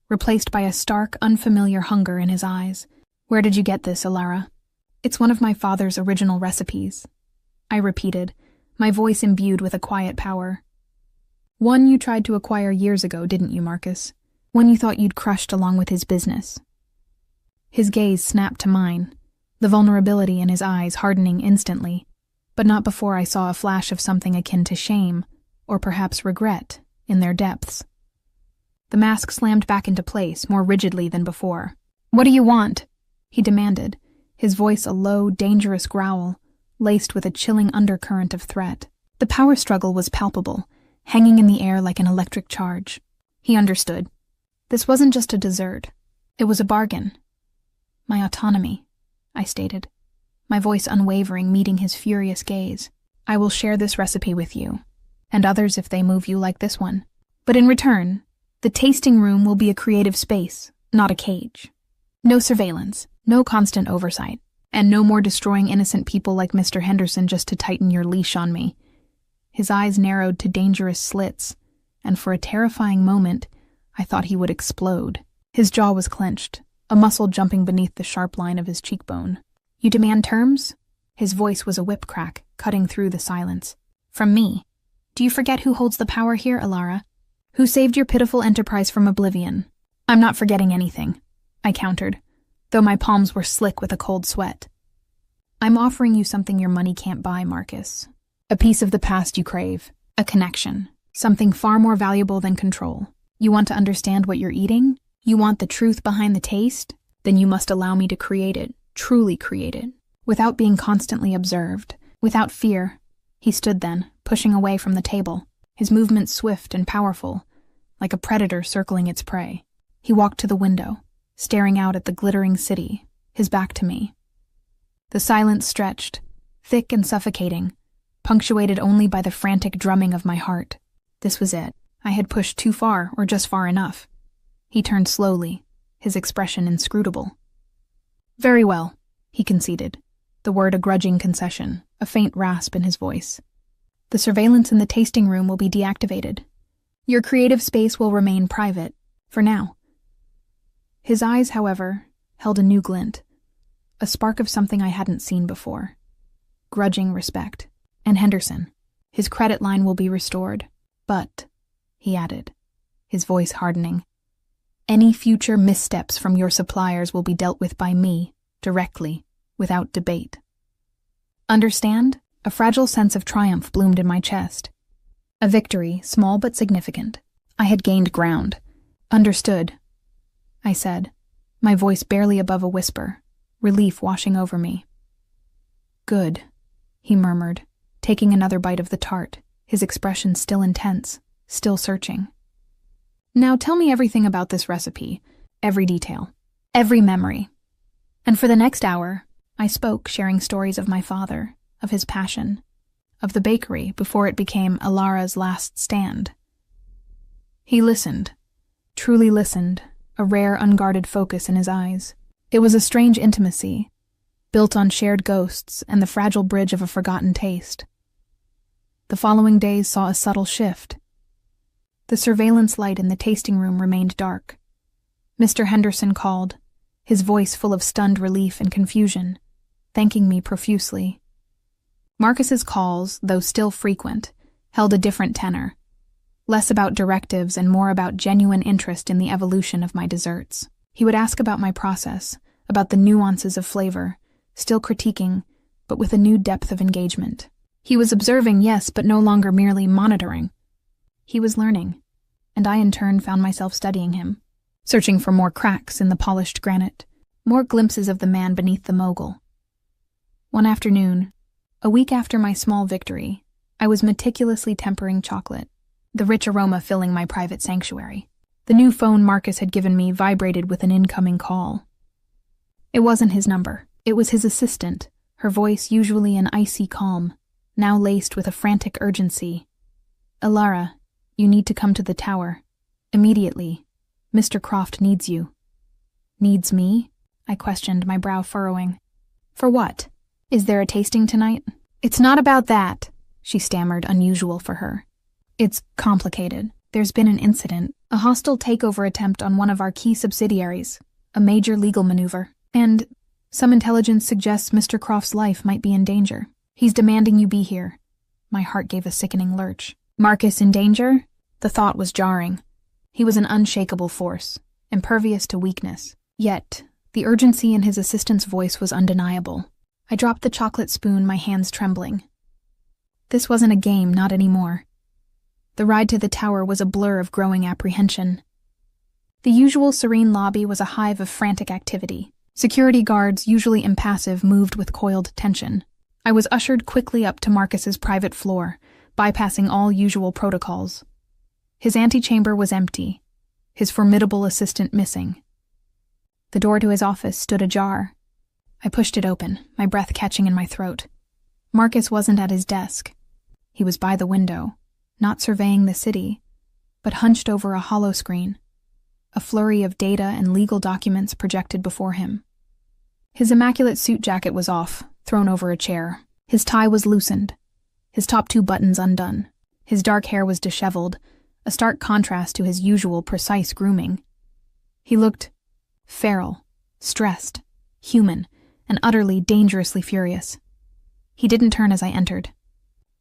replaced by a stark, unfamiliar hunger in his eyes. "Where did you get this, Ilara?" "It's one of my father's original recipes," I repeated, my voice imbued with a quiet power. "One you tried to acquire years ago, didn't you, Marcus? One you thought you'd crushed along with his business." His gaze snapped to mine, the vulnerability in his eyes hardening instantly, but not before I saw a flash of something akin to shame, or perhaps regret, in their depths. The mask slammed back into place, more rigidly than before. "What do you want?" he demanded, his voice a low, dangerous growl, laced with a chilling undercurrent of threat. The power struggle was palpable, hanging in the air like an electric charge. He understood. This wasn't just a dessert. It was a bargain. My autonomy, I stated, my voice unwavering, meeting his furious gaze. I will share this recipe with you, and others if they move you like this one. But in return, the tasting room will be a creative space, not a cage. No surveillance, no constant oversight, and no more destroying innocent people like Mr. Henderson just to tighten your leash on me. His eyes narrowed to dangerous slits, and for a terrifying moment, I thought he would explode. His jaw was clenched, a muscle jumping beneath the sharp line of his cheekbone. You demand terms? His voice was a whip crack, cutting through the silence. From me. Do you forget who holds the power here, Alara? Who saved your pitiful enterprise from oblivion? I'm not forgetting anything, I countered, though my palms were slick with a cold sweat. I'm offering you something your money can't buy, Marcus. A piece of the past you crave. A connection. Something far more valuable than control. You want to understand what you're eating? You want the truth behind the taste? Then you must allow me to create it. Truly create it, without being constantly observed, without fear. He stood then, pushing away from the table, his movements swift and powerful, like a predator circling its prey. He walked to the window, staring out at the glittering city, his back to me. The silence stretched, thick and suffocating, punctuated only by the frantic drumming of my heart. This was it. I had pushed too far, or just far enough. He turned slowly, his expression inscrutable. Very well, he conceded, the word a grudging concession, a faint rasp in his voice. The surveillance in the tasting room will be deactivated. Your creative space will remain private, for now. His eyes, however, held a new glint, a spark of something I hadn't seen before. Grudging respect. And Henderson, his credit line will be restored. But, he added, his voice hardening, any future missteps from your suppliers will be dealt with by me, directly, without debate. Understand? A fragile sense of triumph bloomed in my chest. A victory, small but significant. I had gained ground. Understood, I said, my voice barely above a whisper, relief washing over me. Good, he murmured, taking another bite of the tart, his expression still intense, still searching. Now tell me everything about this recipe, every detail, every memory. And for the next hour, I spoke, sharing stories of my father, of his passion, of the bakery before it became Alara's last stand. He listened, truly listened, a rare unguarded focus in his eyes. It was a strange intimacy, built on shared ghosts and the fragile bridge of a forgotten taste. The following days saw a subtle shift. The surveillance light in the tasting room remained dark. Mr. Henderson called, his voice full of stunned relief and confusion, thanking me profusely. Marcus's calls, though still frequent, held a different tenor, less about directives and more about genuine interest in the evolution of my desserts. He would ask about my process, about the nuances of flavor, still critiquing, but with a new depth of engagement. He was observing, yes, but no longer merely monitoring. He was learning, and I in turn found myself studying him, searching for more cracks in the polished granite, more glimpses of the man beneath the mogul. One afternoon, a week after my small victory, I was meticulously tempering chocolate, the rich aroma filling my private sanctuary. The new phone Marcus had given me vibrated with an incoming call. It wasn't his number. It was his assistant, her voice usually an icy calm, now laced with a frantic urgency. Alara, you need to come to the tower. Immediately. Mr. Croft needs you. Needs me? I questioned, my brow furrowing. For what? Is there a tasting tonight? It's not about that, she stammered, unusual for her. It's complicated. There's been an incident, a hostile takeover attempt on one of our key subsidiaries, a major legal maneuver, and some intelligence suggests Mr. Croft's life might be in danger. He's demanding you be here. My heart gave a sickening lurch. Marcus in danger? The thought was jarring. He was an unshakable force, impervious to weakness. Yet, the urgency in his assistant's voice was undeniable. I dropped the chocolate spoon, my hands trembling. This wasn't a game, not anymore. The ride to the tower was a blur of growing apprehension. The usual serene lobby was a hive of frantic activity. Security guards, usually impassive, moved with coiled tension. I was ushered quickly up to Marcus's private floor, bypassing all usual protocols. His antechamber was empty, his formidable assistant missing. The door to his office stood ajar. I pushed it open, my breath catching in my throat. Marcus wasn't at his desk. He was by the window, not surveying the city, but hunched over a hollow screen, a flurry of data and legal documents projected before him. His immaculate suit jacket was off, thrown over a chair. His tie was loosened, his top 2 buttons undone. His dark hair was disheveled, a stark contrast to his usual precise grooming. He looked feral, stressed, human, and utterly, dangerously furious. He didn't turn as I entered.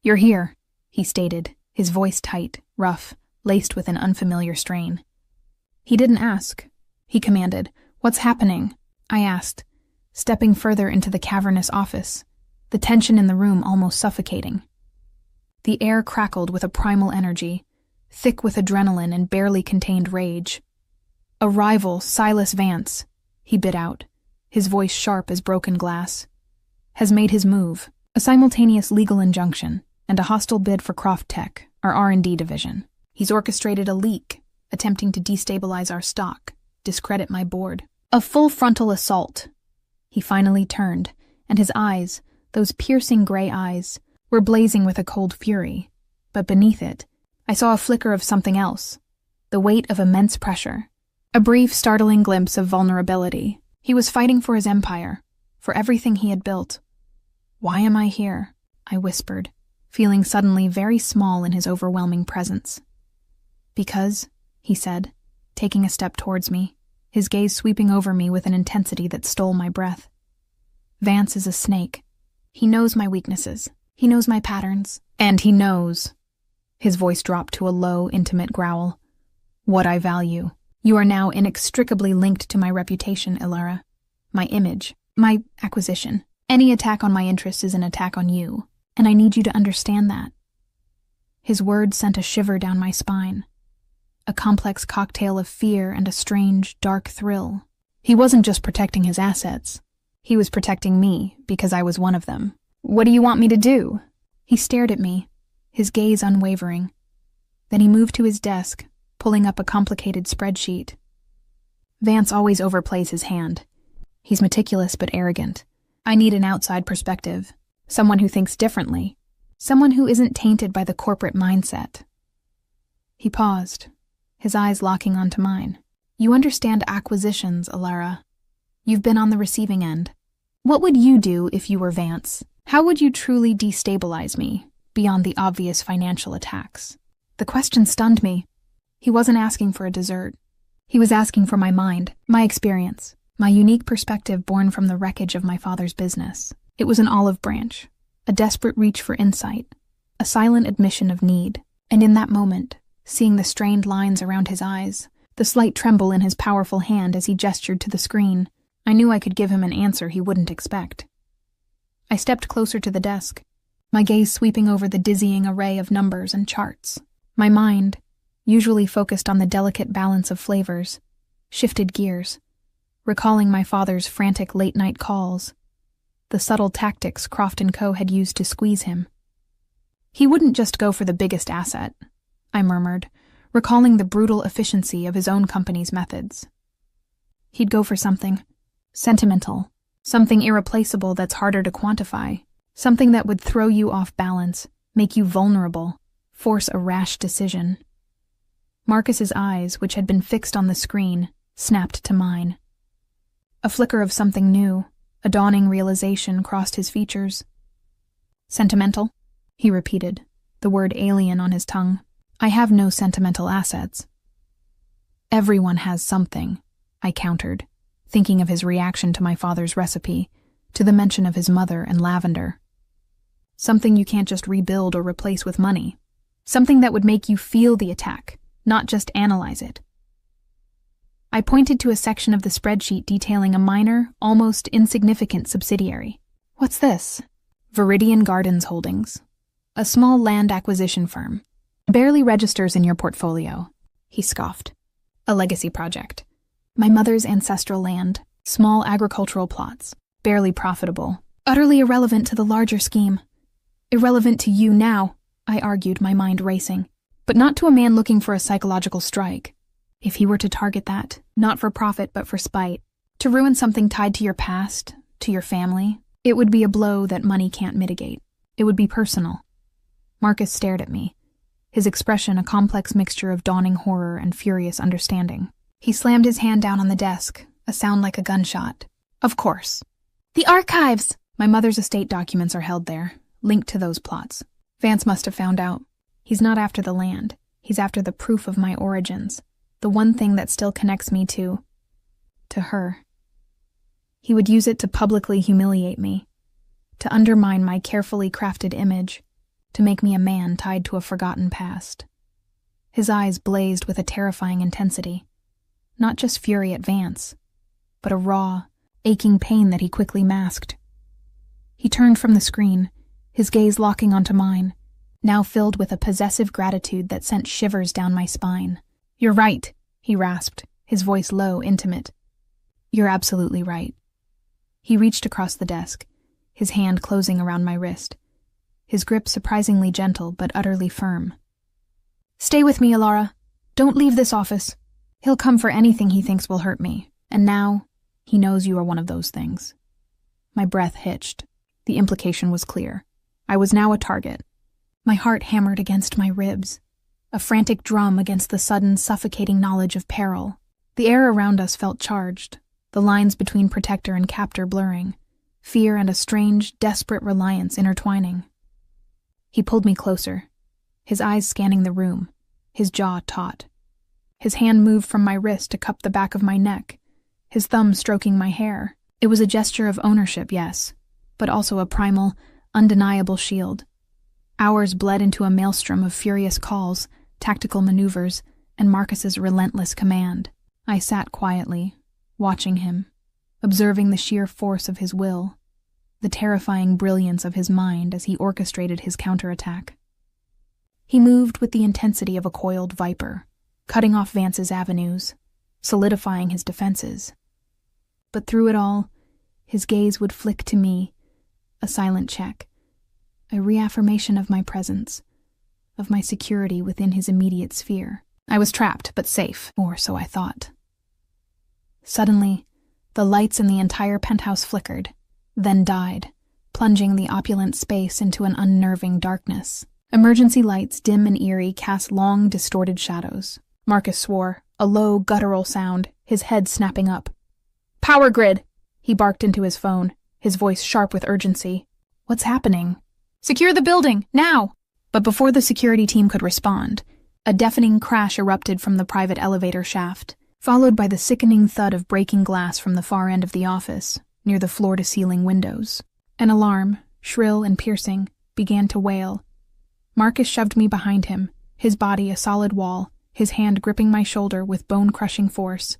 "You're here," he stated, his voice tight, rough, laced with an unfamiliar strain. He didn't ask. He commanded. "What's happening?" I asked, stepping further into the cavernous office, the tension in the room almost suffocating. The air crackled with a primal energy, thick with adrenaline and barely contained rage. "A rival, Silas Vance," he bit out, his voice sharp as broken glass, "has made his move, a simultaneous legal injunction, and a hostile bid for Croft Tech, our R&D division. He's orchestrated a leak, attempting to destabilize our stock, discredit my board. A full frontal assault." He finally turned, and his eyes, those piercing gray eyes, were blazing with a cold fury. But beneath it, I saw a flicker of something else, the weight of immense pressure, a brief, startling glimpse of vulnerability. He was fighting for his empire, for everything he had built. "Why am I here?" I whispered, feeling suddenly very small in his overwhelming presence. "Because," he said, taking a step towards me, his gaze sweeping over me with an intensity that stole my breath. "Vance is a snake. He knows my weaknesses. He knows my patterns. And he knows," his voice dropped to a low, intimate growl, "what I value. You are now inextricably linked to my reputation, Ilara. My image. My acquisition. Any attack on my interests is an attack on you, and I need you to understand that." His words sent a shiver down my spine, a complex cocktail of fear and a strange, dark thrill. He wasn't just protecting his assets. He was protecting me, because I was one of them. "What do you want me to do?" He stared at me, his gaze unwavering. Then he moved to his desk, pulling up a complicated spreadsheet. "Vance always overplays his hand. He's meticulous but arrogant. I need an outside perspective, someone who thinks differently, someone who isn't tainted by the corporate mindset." He paused, his eyes locking onto mine. "You understand acquisitions, Ilara. You've been on the receiving end. What would you do if you were Vance? How would you truly destabilize me, beyond the obvious financial attacks?" The question stunned me. He wasn't asking for a dessert. He was asking for my mind, my experience, my unique perspective born from the wreckage of my father's business. It was an olive branch, a desperate reach for insight, a silent admission of need. And in that moment, seeing the strained lines around his eyes, the slight tremble in his powerful hand as he gestured to the screen, I knew I could give him an answer he wouldn't expect. I stepped closer to the desk, my gaze sweeping over the dizzying array of numbers and charts. My mind, usually focused on the delicate balance of flavors, shifted gears, recalling my father's frantic late-night calls, the subtle tactics Croft & Co. had used to squeeze him. He wouldn't just go for the biggest asset, I murmured, recalling the brutal efficiency of his own company's methods. He'd go for something sentimental, something irreplaceable that's harder to quantify, something that would throw you off balance, make you vulnerable, force a rash decision. Marcus's eyes, which had been fixed on the screen, snapped to mine. A flicker of something new, a dawning realization crossed his features. "Sentimental?" he repeated, the word alien on his tongue. "I have no sentimental assets." "Everyone has something," I countered, thinking of his reaction to my father's recipe, to the mention of his mother and lavender. "Something you can't just rebuild or replace with money. Something that would make you feel the attack, not just analyze it." I pointed to a section of the spreadsheet detailing a minor, almost insignificant subsidiary. "What's this?" "Viridian Gardens Holdings. A small land acquisition firm. Barely registers in your portfolio," he scoffed. "A legacy project. My mother's ancestral land. Small agricultural plots, barely profitable, utterly irrelevant to the larger scheme. Irrelevant to you now, I argued, my mind racing, but not to a man looking for a psychological strike. If he were to target that, not for profit but for spite, to ruin something tied to your past, to your family, it would be a blow that money can't mitigate. It would be personal. Marcus stared at me, his expression a complex mixture of dawning horror and furious understanding. He slammed his hand down on the desk, a sound like a gunshot. Of course. The archives! My mother's estate documents are held there, linked to those plots. Vance must have found out. He's not after the land. He's after the proof of my origins. The one thing that still connects me to her. He would use it to publicly humiliate me, to undermine my carefully crafted image, to make me a man tied to a forgotten past. His eyes blazed with a terrifying intensity. Not just fury at Vance, but a raw, aching pain that he quickly masked. He turned from the screen, his gaze locking onto mine, now filled with a possessive gratitude that sent shivers down my spine. "You're right," he rasped, his voice low, intimate. "You're absolutely right." He reached across the desk, his hand closing around my wrist, his grip surprisingly gentle but utterly firm. "Stay with me, Alara. Don't leave this office. He'll come for anything he thinks will hurt me, and now he knows you are one of those things." My breath hitched. The implication was clear. I was now a target. My heart hammered against my ribs, a frantic drum against the sudden, suffocating knowledge of peril. The air around us felt charged, the lines between protector and captor blurring, fear and a strange, desperate reliance intertwining. He pulled me closer, his eyes scanning the room, his jaw taut. His hand moved from my wrist to cup the back of my neck, his thumb stroking my hair. It was a gesture of ownership, yes, but also a primal, undeniable shield. Hours bled into a maelstrom of furious calls, tactical maneuvers, and Marcus's relentless command. I sat quietly, watching him, observing the sheer force of his will, the terrifying brilliance of his mind as he orchestrated his counterattack. He moved with the intensity of a coiled viper, cutting off Vance's avenues, solidifying his defenses. But through it all, his gaze would flick to me, a silent check, a reaffirmation of my presence, of my security within his immediate sphere. I was trapped, but safe, or so I thought. Suddenly, the lights in the entire penthouse flickered, then died, plunging the opulent space into an unnerving darkness. Emergency lights, dim and eerie, cast long, distorted shadows. Marcus swore, a low, guttural sound, his head snapping up. "Power grid!" He barked into his phone, his voice sharp with urgency. "What's happening?" "Secure the building, now!" But before the security team could respond, a deafening crash erupted from the private elevator shaft, followed by the sickening thud of breaking glass from the far end of the office, near the floor-to-ceiling windows. An alarm, shrill and piercing, began to wail. Marcus shoved me behind him, his body a solid wall, his hand gripping my shoulder with bone-crushing force.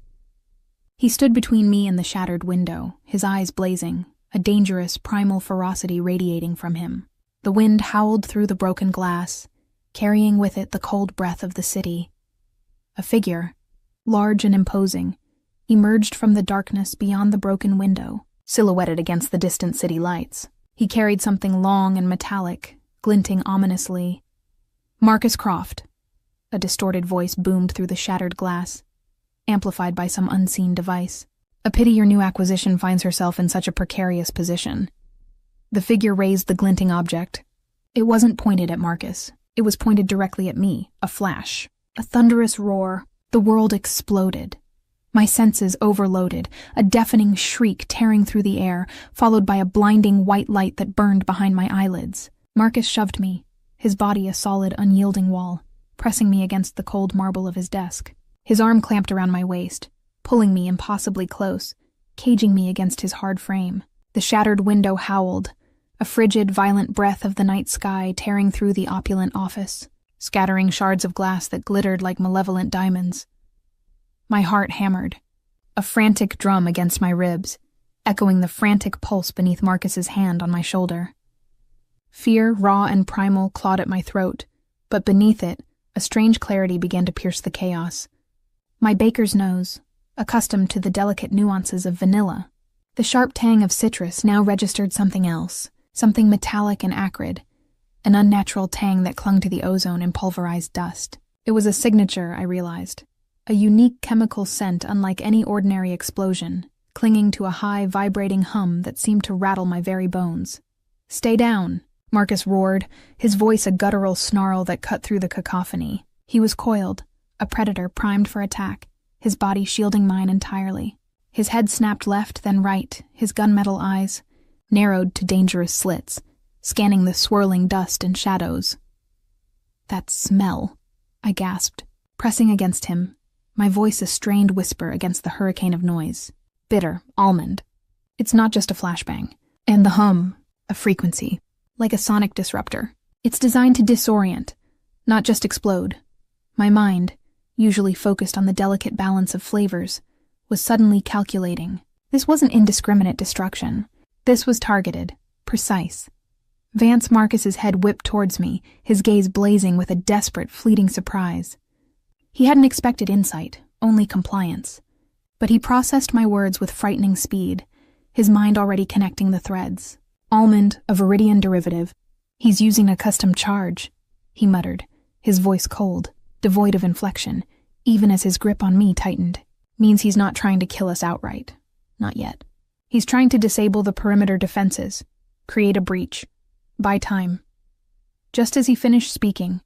He stood between me and the shattered window, his eyes blazing, a dangerous, primal ferocity radiating from him. The wind howled through the broken glass, carrying with it the cold breath of the city. A figure, large and imposing, emerged from the darkness beyond the broken window, silhouetted against the distant city lights. He carried something long and metallic, glinting ominously. "Marcus Croft," a distorted voice boomed through the shattered glass, amplified by some unseen device. "A pity your new acquisition finds herself in such a precarious position." The figure raised the glinting object. It wasn't pointed at Marcus. It was pointed directly at me, a flash. A thunderous roar. The world exploded. My senses overloaded, a deafening shriek tearing through the air, followed by a blinding white light that burned behind my eyelids. Marcus shoved me, his body a solid, unyielding wall, pressing me against the cold marble of his desk. His arm clamped around my waist, pulling me impossibly close, caging me against his hard frame. The shattered window howled, a frigid, violent breath of the night sky tearing through the opulent office, scattering shards of glass that glittered like malevolent diamonds. My heart hammered, a frantic drum against my ribs, echoing the frantic pulse beneath Marcus's hand on my shoulder. Fear, raw and primal, clawed at my throat, but beneath it, a strange clarity began to pierce the chaos. My baker's nose, accustomed to the delicate nuances of vanilla. The sharp tang of citrus now registered something else, something metallic and acrid, an unnatural tang that clung to the ozone in pulverized dust. It was a signature, I realized, a unique chemical scent unlike any ordinary explosion, clinging to a high, vibrating hum that seemed to rattle my very bones. "Stay down," Marcus roared, his voice a guttural snarl that cut through the cacophony. He was coiled, a predator primed for attack, his body shielding mine entirely. His head snapped left, then right, his gunmetal eyes narrowed to dangerous slits, scanning the swirling dust and shadows. "That smell," I gasped, pressing against him, my voice a strained whisper against the hurricane of noise. "Bitter, almond. It's not just a flashbang. And the hum, a frequency, like a sonic disruptor. It's designed to disorient, not just explode." My mind, usually focused on the delicate balance of flavors, was suddenly calculating. This wasn't indiscriminate destruction. This was targeted, precise. Vance Marcus's head whipped towards me, his gaze blazing with a desperate, fleeting surprise. He hadn't expected insight, only compliance. But he processed my words with frightening speed, his mind already connecting the threads. "Almond, a viridian derivative. He's using a custom charge," he muttered, his voice cold, devoid of inflection, even as his grip on me tightened. "Means he's not trying to kill us outright. Not yet. He's trying to disable the perimeter defenses, create a breach, buy time." Just as he finished speaking,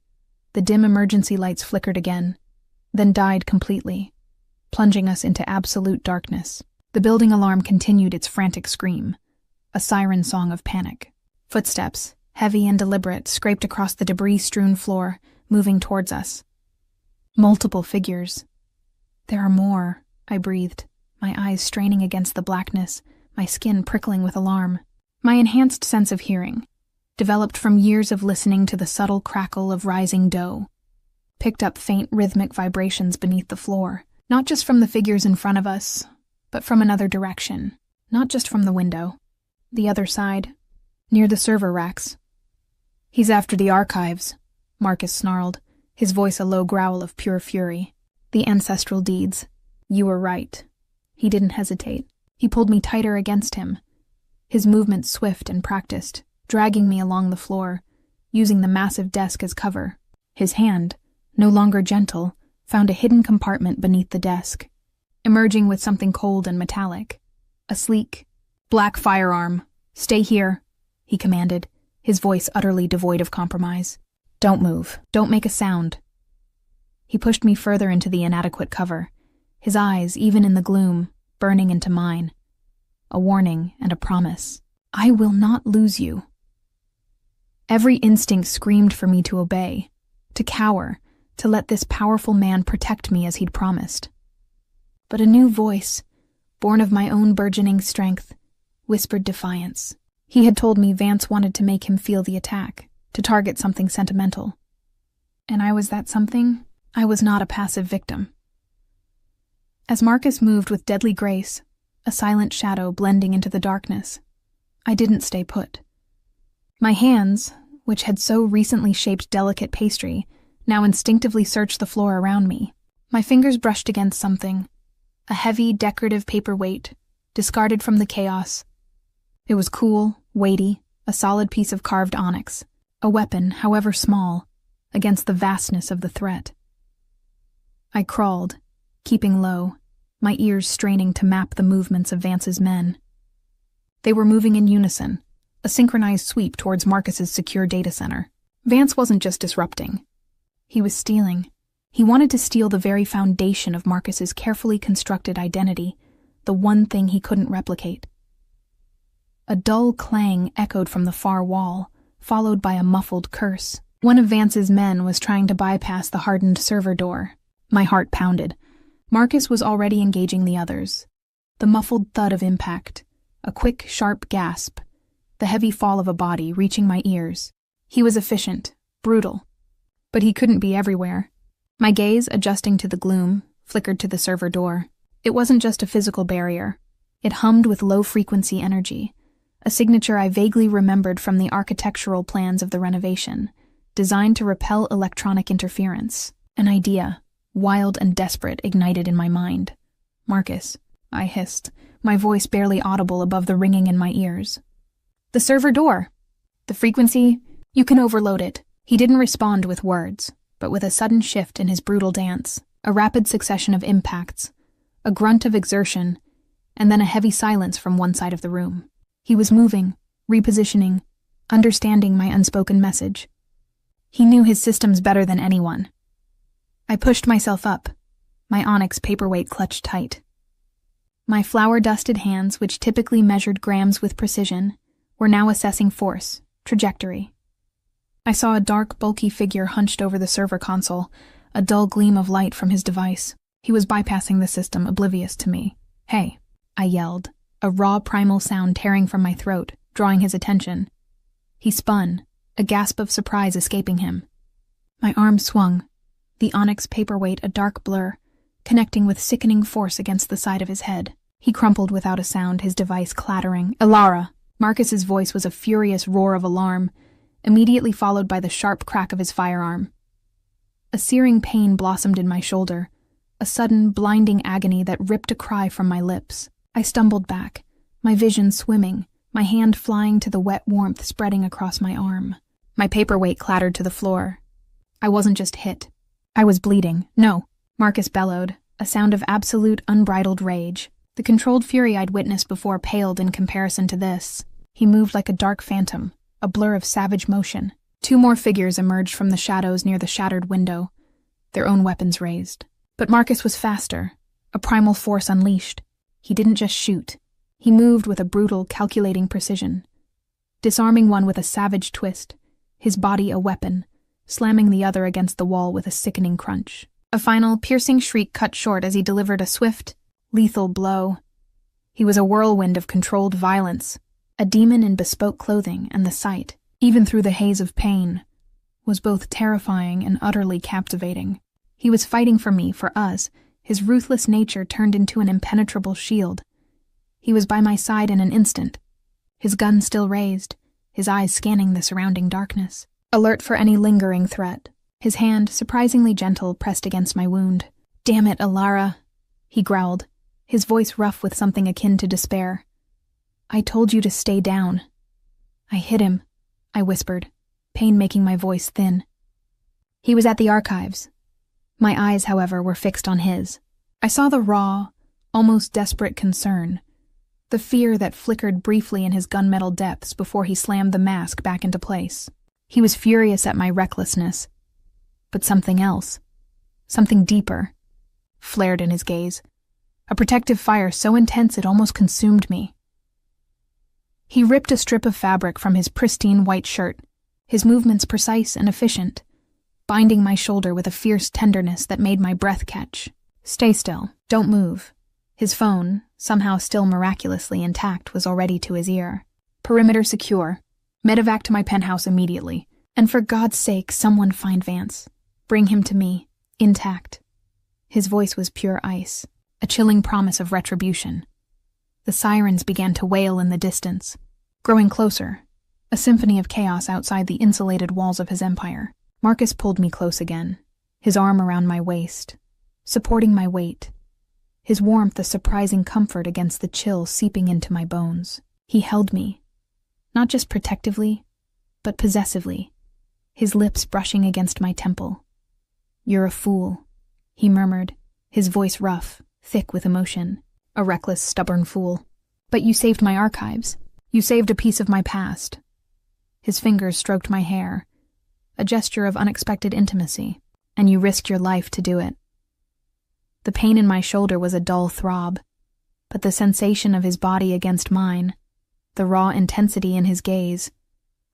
the dim emergency lights flickered again, then died completely, plunging us into absolute darkness. The building alarm continued its frantic scream, a siren song of panic. Footsteps, heavy and deliberate, scraped across the debris-strewn floor, moving towards us. Multiple figures. "There are more," I breathed, my eyes straining against the blackness, my skin prickling with alarm. My enhanced sense of hearing, developed from years of listening to the subtle crackle of rising dough, picked up faint rhythmic vibrations beneath the floor, not just from the figures in front of us, but from another direction, not just from the window. The other side, near the server racks. "He's after the archives," Marcus snarled, his voice a low growl of pure fury. "The ancestral deeds. You were right." He didn't hesitate. He pulled me tighter against him, his movements swift and practiced, dragging me along the floor, using the massive desk as cover. His hand, no longer gentle, found a hidden compartment beneath the desk, emerging with something cold and metallic. A sleek, black firearm. "Stay here," he commanded, his voice utterly devoid of compromise. "Don't move. Don't make a sound." He pushed me further into the inadequate cover, his eyes, even in the gloom, burning into mine. A warning and a promise. "I will not lose you." Every instinct screamed for me to obey, to cower, to let this powerful man protect me as he'd promised. But a new voice, born of my own burgeoning strength, whispered defiance. He had told me Vance wanted to make him feel the attack, to target something sentimental. And I was that something. I was not a passive victim. As Marcus moved with deadly grace, a silent shadow blending into the darkness, I didn't stay put. My hands, which had so recently shaped delicate pastry, now instinctively searched the floor around me. My fingers brushed against something, a heavy, decorative paperweight, discarded from the chaos. It was cool, weighty, a solid piece of carved onyx, a weapon, however small, against the vastness of the threat. I crawled, keeping low, my ears straining to map the movements of Vance's men. They were moving in unison, a synchronized sweep towards Marcus's secure data center. Vance wasn't just disrupting. He was stealing. He wanted to steal the very foundation of Marcus's carefully constructed identity, the one thing he couldn't replicate. A dull clang echoed from the far wall, followed by a muffled curse. One of Vance's men was trying to bypass the hardened server door. My heart pounded. Marcus was already engaging the others. The muffled thud of impact, a quick, sharp gasp, the heavy fall of a body reaching my ears. He was efficient, brutal, but he couldn't be everywhere. My gaze, adjusting to the gloom, flickered to the server door. It wasn't just a physical barrier. It hummed with low-frequency energy, a signature I vaguely remembered from the architectural plans of the renovation, designed to repel electronic interference. An idea, wild and desperate, ignited in my mind. Marcus, I hissed, my voice barely audible above the ringing in my ears. The server door. The frequency, you can overload it. He didn't respond with words, but with a sudden shift in his brutal dance, a rapid succession of impacts, a grunt of exertion, and then a heavy silence from one side of the room. He was moving, repositioning, understanding my unspoken message. He knew his systems better than anyone. I pushed myself up, my onyx paperweight clutched tight. My flour-dusted hands, which typically measured grams with precision, were now assessing force, trajectory. I saw a dark, bulky figure hunched over the server console, a dull gleam of light from his device. He was bypassing the system, oblivious to me. "Hey," I yelled, a raw primal sound tearing from my throat, drawing his attention. He spun, a gasp of surprise escaping him. My arm swung, the onyx paperweight a dark blur, connecting with sickening force against the side of his head. He crumpled without a sound, his device clattering. "Elara!" Marcus's voice was a furious roar of alarm, immediately followed by the sharp crack of his firearm. A searing pain blossomed in my shoulder, a sudden, blinding agony that ripped a cry from my lips. I stumbled back, my vision swimming, my hand flying to the wet warmth spreading across my arm. My paperweight clattered to the floor. I wasn't just hit. I was bleeding. "No," Marcus bellowed, a sound of absolute, unbridled rage. The controlled fury I'd witnessed before paled in comparison to this. He moved like a dark phantom, a blur of savage motion. Two more figures emerged from the shadows near the shattered window, their own weapons raised. But Marcus was faster, a primal force unleashed. He didn't just shoot. He moved with a brutal, calculating precision, disarming one with a savage twist, his body a weapon, slamming the other against the wall with a sickening crunch. A final, piercing shriek cut short as he delivered a swift, lethal blow. He was a whirlwind of controlled violence, a demon in bespoke clothing, and the sight, even through the haze of pain, was both terrifying and utterly captivating. He was fighting for me, for us, his ruthless nature turned into an impenetrable shield. He was by my side in an instant, his gun still raised, his eyes scanning the surrounding darkness, alert for any lingering threat. His hand, surprisingly gentle, pressed against my wound. "Damn it, Elara," he growled, his voice rough with something akin to despair. "I told you to stay down." "I hit him," I whispered, pain making my voice thin. He was at the archives. My eyes, however, were fixed on his. I saw the raw, almost desperate concern, the fear that flickered briefly in his gunmetal depths before he slammed the mask back into place. He was furious at my recklessness, but something else, something deeper, flared in his gaze, a protective fire so intense it almost consumed me. He ripped a strip of fabric from his pristine white shirt, his movements precise and efficient, binding my shoulder with a fierce tenderness that made my breath catch. "Stay still. Don't move." His phone, somehow still miraculously intact, was already to his ear. "Perimeter secure. Medevac to my penthouse immediately. And for God's sake, someone find Vance. Bring him to me, intact." His voice was pure ice, a chilling promise of retribution. The sirens began to wail in the distance, growing closer, a symphony of chaos outside the insulated walls of his empire. Marcus pulled me close again, his arm around my waist, supporting my weight, his warmth a surprising comfort against the chill seeping into my bones. He held me, not just protectively, but possessively, his lips brushing against my temple. "You're a fool," he murmured, his voice rough, thick with emotion. "A reckless, stubborn fool. But you saved my archives. You saved a piece of my past." His fingers stroked my hair, a gesture of unexpected intimacy, "and you risked your life to do it." The pain in my shoulder was a dull throb, but the sensation of his body against mine, the raw intensity in his gaze,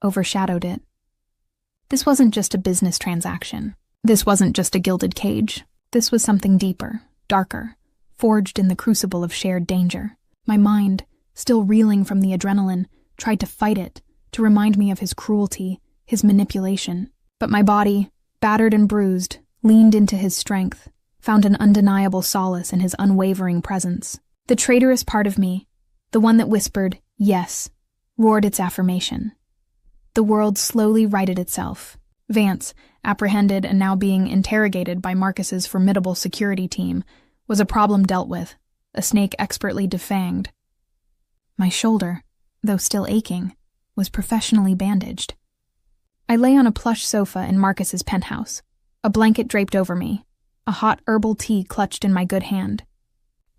overshadowed it. This wasn't just a business transaction. This wasn't just a gilded cage. This was something deeper, darker, forged in the crucible of shared danger. My mind, still reeling from the adrenaline, tried to fight it, to remind me of his cruelty, his manipulation. But my body, battered and bruised, leaned into his strength, found an undeniable solace in his unwavering presence. The traitorous part of me, the one that whispered, "Yes," roared its affirmation. The world slowly righted itself. Vance, apprehended and now being interrogated by Marcus's formidable security team, was a problem dealt with, a snake expertly defanged. My shoulder, though still aching, was professionally bandaged. I lay on a plush sofa in Marcus's penthouse, a blanket draped over me, a hot herbal tea clutched in my good hand.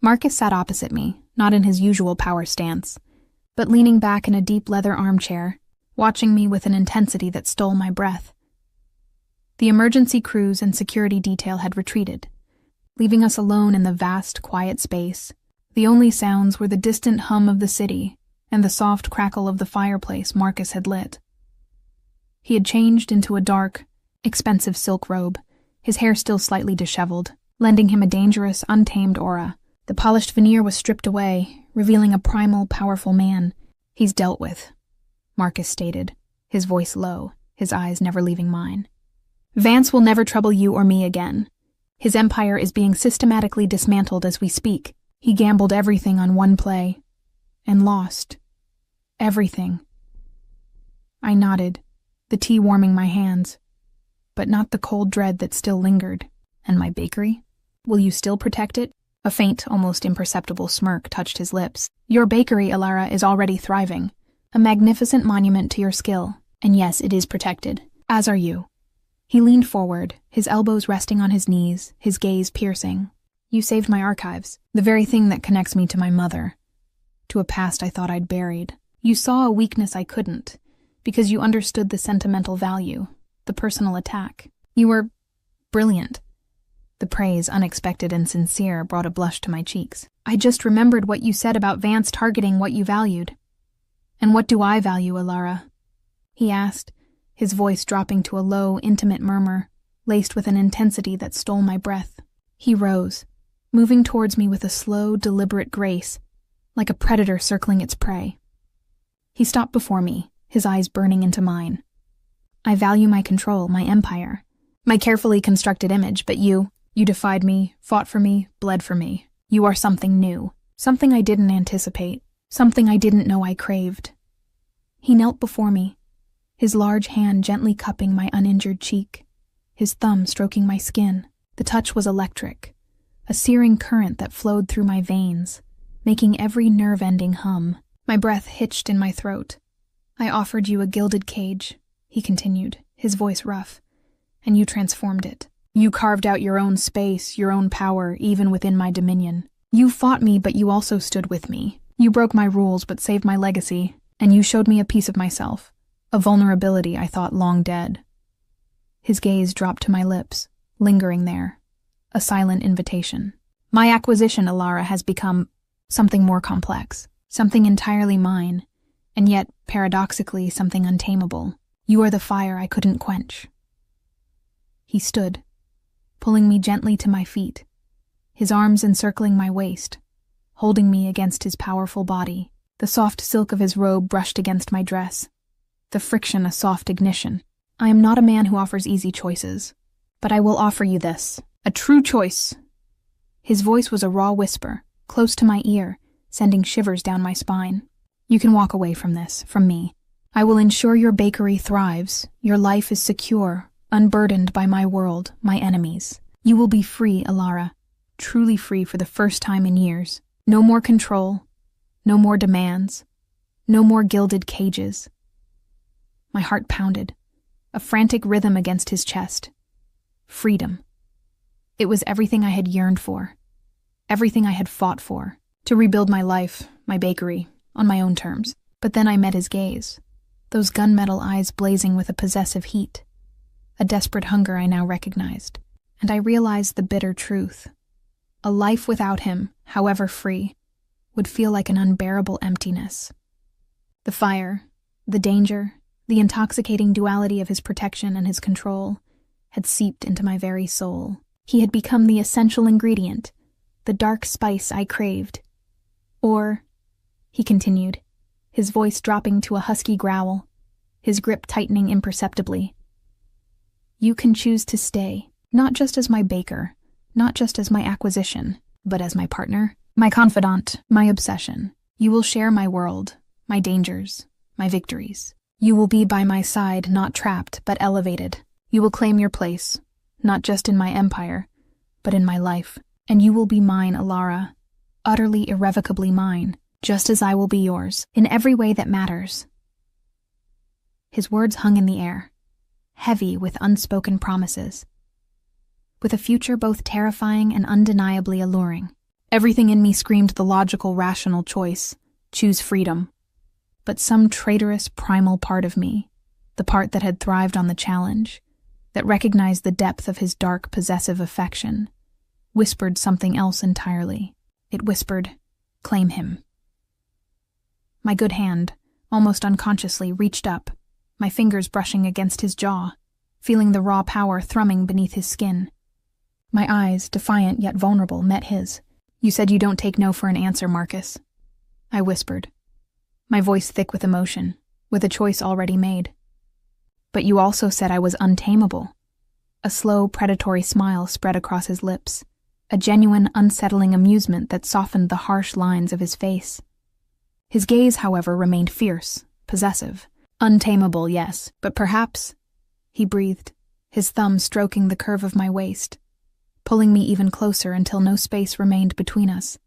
Marcus sat opposite me, not in his usual power stance, but leaning back in a deep leather armchair, watching me with an intensity that stole my breath. The emergency crews and security detail had retreated, leaving us alone in the vast, quiet space. The only sounds were the distant hum of the city and the soft crackle of the fireplace Marcus had lit. He had changed into a dark, expensive silk robe, his hair still slightly disheveled, lending him a dangerous, untamed aura. The polished veneer was stripped away, revealing a primal, powerful man. "He's dealt with," Marcus stated, his voice low, his eyes never leaving mine. "Vance will never trouble you or me again. His empire is being systematically dismantled as we speak. He gambled everything on one play, and lost. Everything." I nodded, the tea warming my hands, but not the cold dread that still lingered. "And my bakery? Will you still protect it?" A faint, almost imperceptible smirk touched his lips. "Your bakery, Alara, is already thriving. A magnificent monument to your skill. And yes, it is protected. As are you." He leaned forward, his elbows resting on his knees, his gaze piercing. "You saved my archives, the very thing that connects me to my mother, to a past I thought I'd buried. You saw a weakness I couldn't, because you understood the sentimental value, the personal attack. You were brilliant." The praise, unexpected and sincere, brought a blush to my cheeks. "I just remembered what you said about Vance targeting what you valued." "And what do I value, Alara?" he asked, his voice dropping to a low, intimate murmur, laced with an intensity that stole my breath. He rose, moving towards me with a slow, deliberate grace, like a predator circling its prey. He stopped before me, his eyes burning into mine. "I value my control, my empire, my carefully constructed image, but you defied me, fought for me, bled for me. You are something new, something I didn't anticipate, something I didn't know I craved." He knelt before me, his large hand gently cupping my uninjured cheek, his thumb stroking my skin. The touch was electric, a searing current that flowed through my veins, making every nerve ending hum. My breath hitched in my throat. "I offered you a gilded cage," he continued, his voice rough, "and you transformed it. You carved out your own space, your own power, even within my dominion. You fought me, but you also stood with me. You broke my rules, but saved my legacy, and you showed me a piece of myself, a vulnerability I thought long dead." His gaze dropped to my lips, lingering there, a silent invitation. "My acquisition, Alara, has become something more complex, something entirely mine, and yet, paradoxically, something untamable. You are the fire I couldn't quench." He stood, pulling me gently to my feet, his arms encircling my waist, holding me against his powerful body. The soft silk of his robe brushed against my dress, the friction a soft ignition. "I am not a man who offers easy choices, but I will offer you this, a true choice." His voice was a raw whisper, close to my ear, sending shivers down my spine. "You can walk away from this, from me. I will ensure your bakery thrives, your life is secure, unburdened by my world, my enemies. You will be free, Alara, truly free for the first time in years. No more control, no more demands, no more gilded cages." My heart pounded, a frantic rhythm against his chest. Freedom. It was everything I had yearned for, everything I had fought for, to rebuild my life, my bakery, on my own terms. But then I met his gaze, those gunmetal eyes blazing with a possessive heat, a desperate hunger I now recognized, and I realized the bitter truth. A life without him, however free, would feel like an unbearable emptiness. The fire, the danger, the intoxicating duality of his protection and his control had seeped into my very soul. He had become the essential ingredient, the dark spice I craved. "Or," he continued, his voice dropping to a husky growl, his grip tightening imperceptibly, "you can choose to stay, not just as my baker, not just as my acquisition, but as my partner, my confidant, my obsession. You will share my world, my dangers, my victories. You will be by my side, not trapped, but elevated. You will claim your place, not just in my empire, but in my life. And you will be mine, Alara, utterly irrevocably mine, just as I will be yours, in every way that matters. His words hung in the air, heavy with unspoken promises, with a future both terrifying and undeniably alluring. Everything in me screamed the logical, rational choice, choose freedom. But some traitorous, primal part of me, the part that had thrived on the challenge, that recognized the depth of his dark, possessive affection, whispered something else entirely. It whispered, claim him. My good hand, almost unconsciously, reached up, my fingers brushing against his jaw, feeling the raw power thrumming beneath his skin. My eyes, defiant yet vulnerable, met his. You said you don't take no for an answer, Marcus, I whispered, my voice thick with emotion, with a choice already made. But you also said I was untamable. A slow, predatory smile spread across his lips, a genuine, unsettling amusement that softened the harsh lines of his face. His gaze, however, remained fierce, possessive. Untamable, yes, but perhaps, he breathed, his thumb stroking the curve of my waist, pulling me even closer until no space remained between us.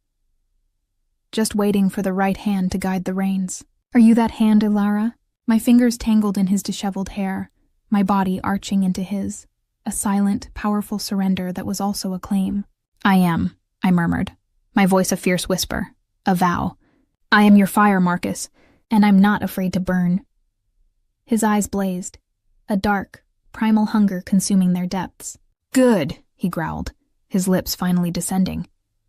Just waiting for the right hand to guide the reins. Are you that hand, Ilara? My fingers tangled in his disheveled hair, my body arching into his, a silent, powerful surrender that was also a claim. I am, I murmured, my voice a fierce whisper, a vow. I am your fire, Marcus, and I'm not afraid to burn. His eyes blazed, a dark, primal hunger consuming their depths. Good, he growled, his lips finally descending,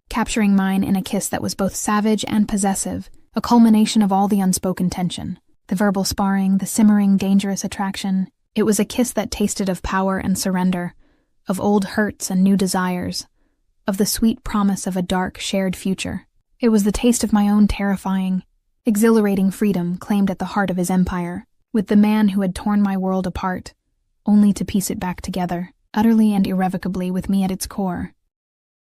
capturing mine in a kiss that was both savage and possessive, a culmination of all the unspoken tension. The verbal sparring, the simmering, dangerous attraction. It was a kiss that tasted of power and surrender, of old hurts and new desires, of the sweet promise of a dark, shared future. It was the taste of my own terrifying, exhilarating freedom claimed at the heart of his empire, with the man who had torn my world apart, only to piece it back together, utterly and irrevocably with me at its core.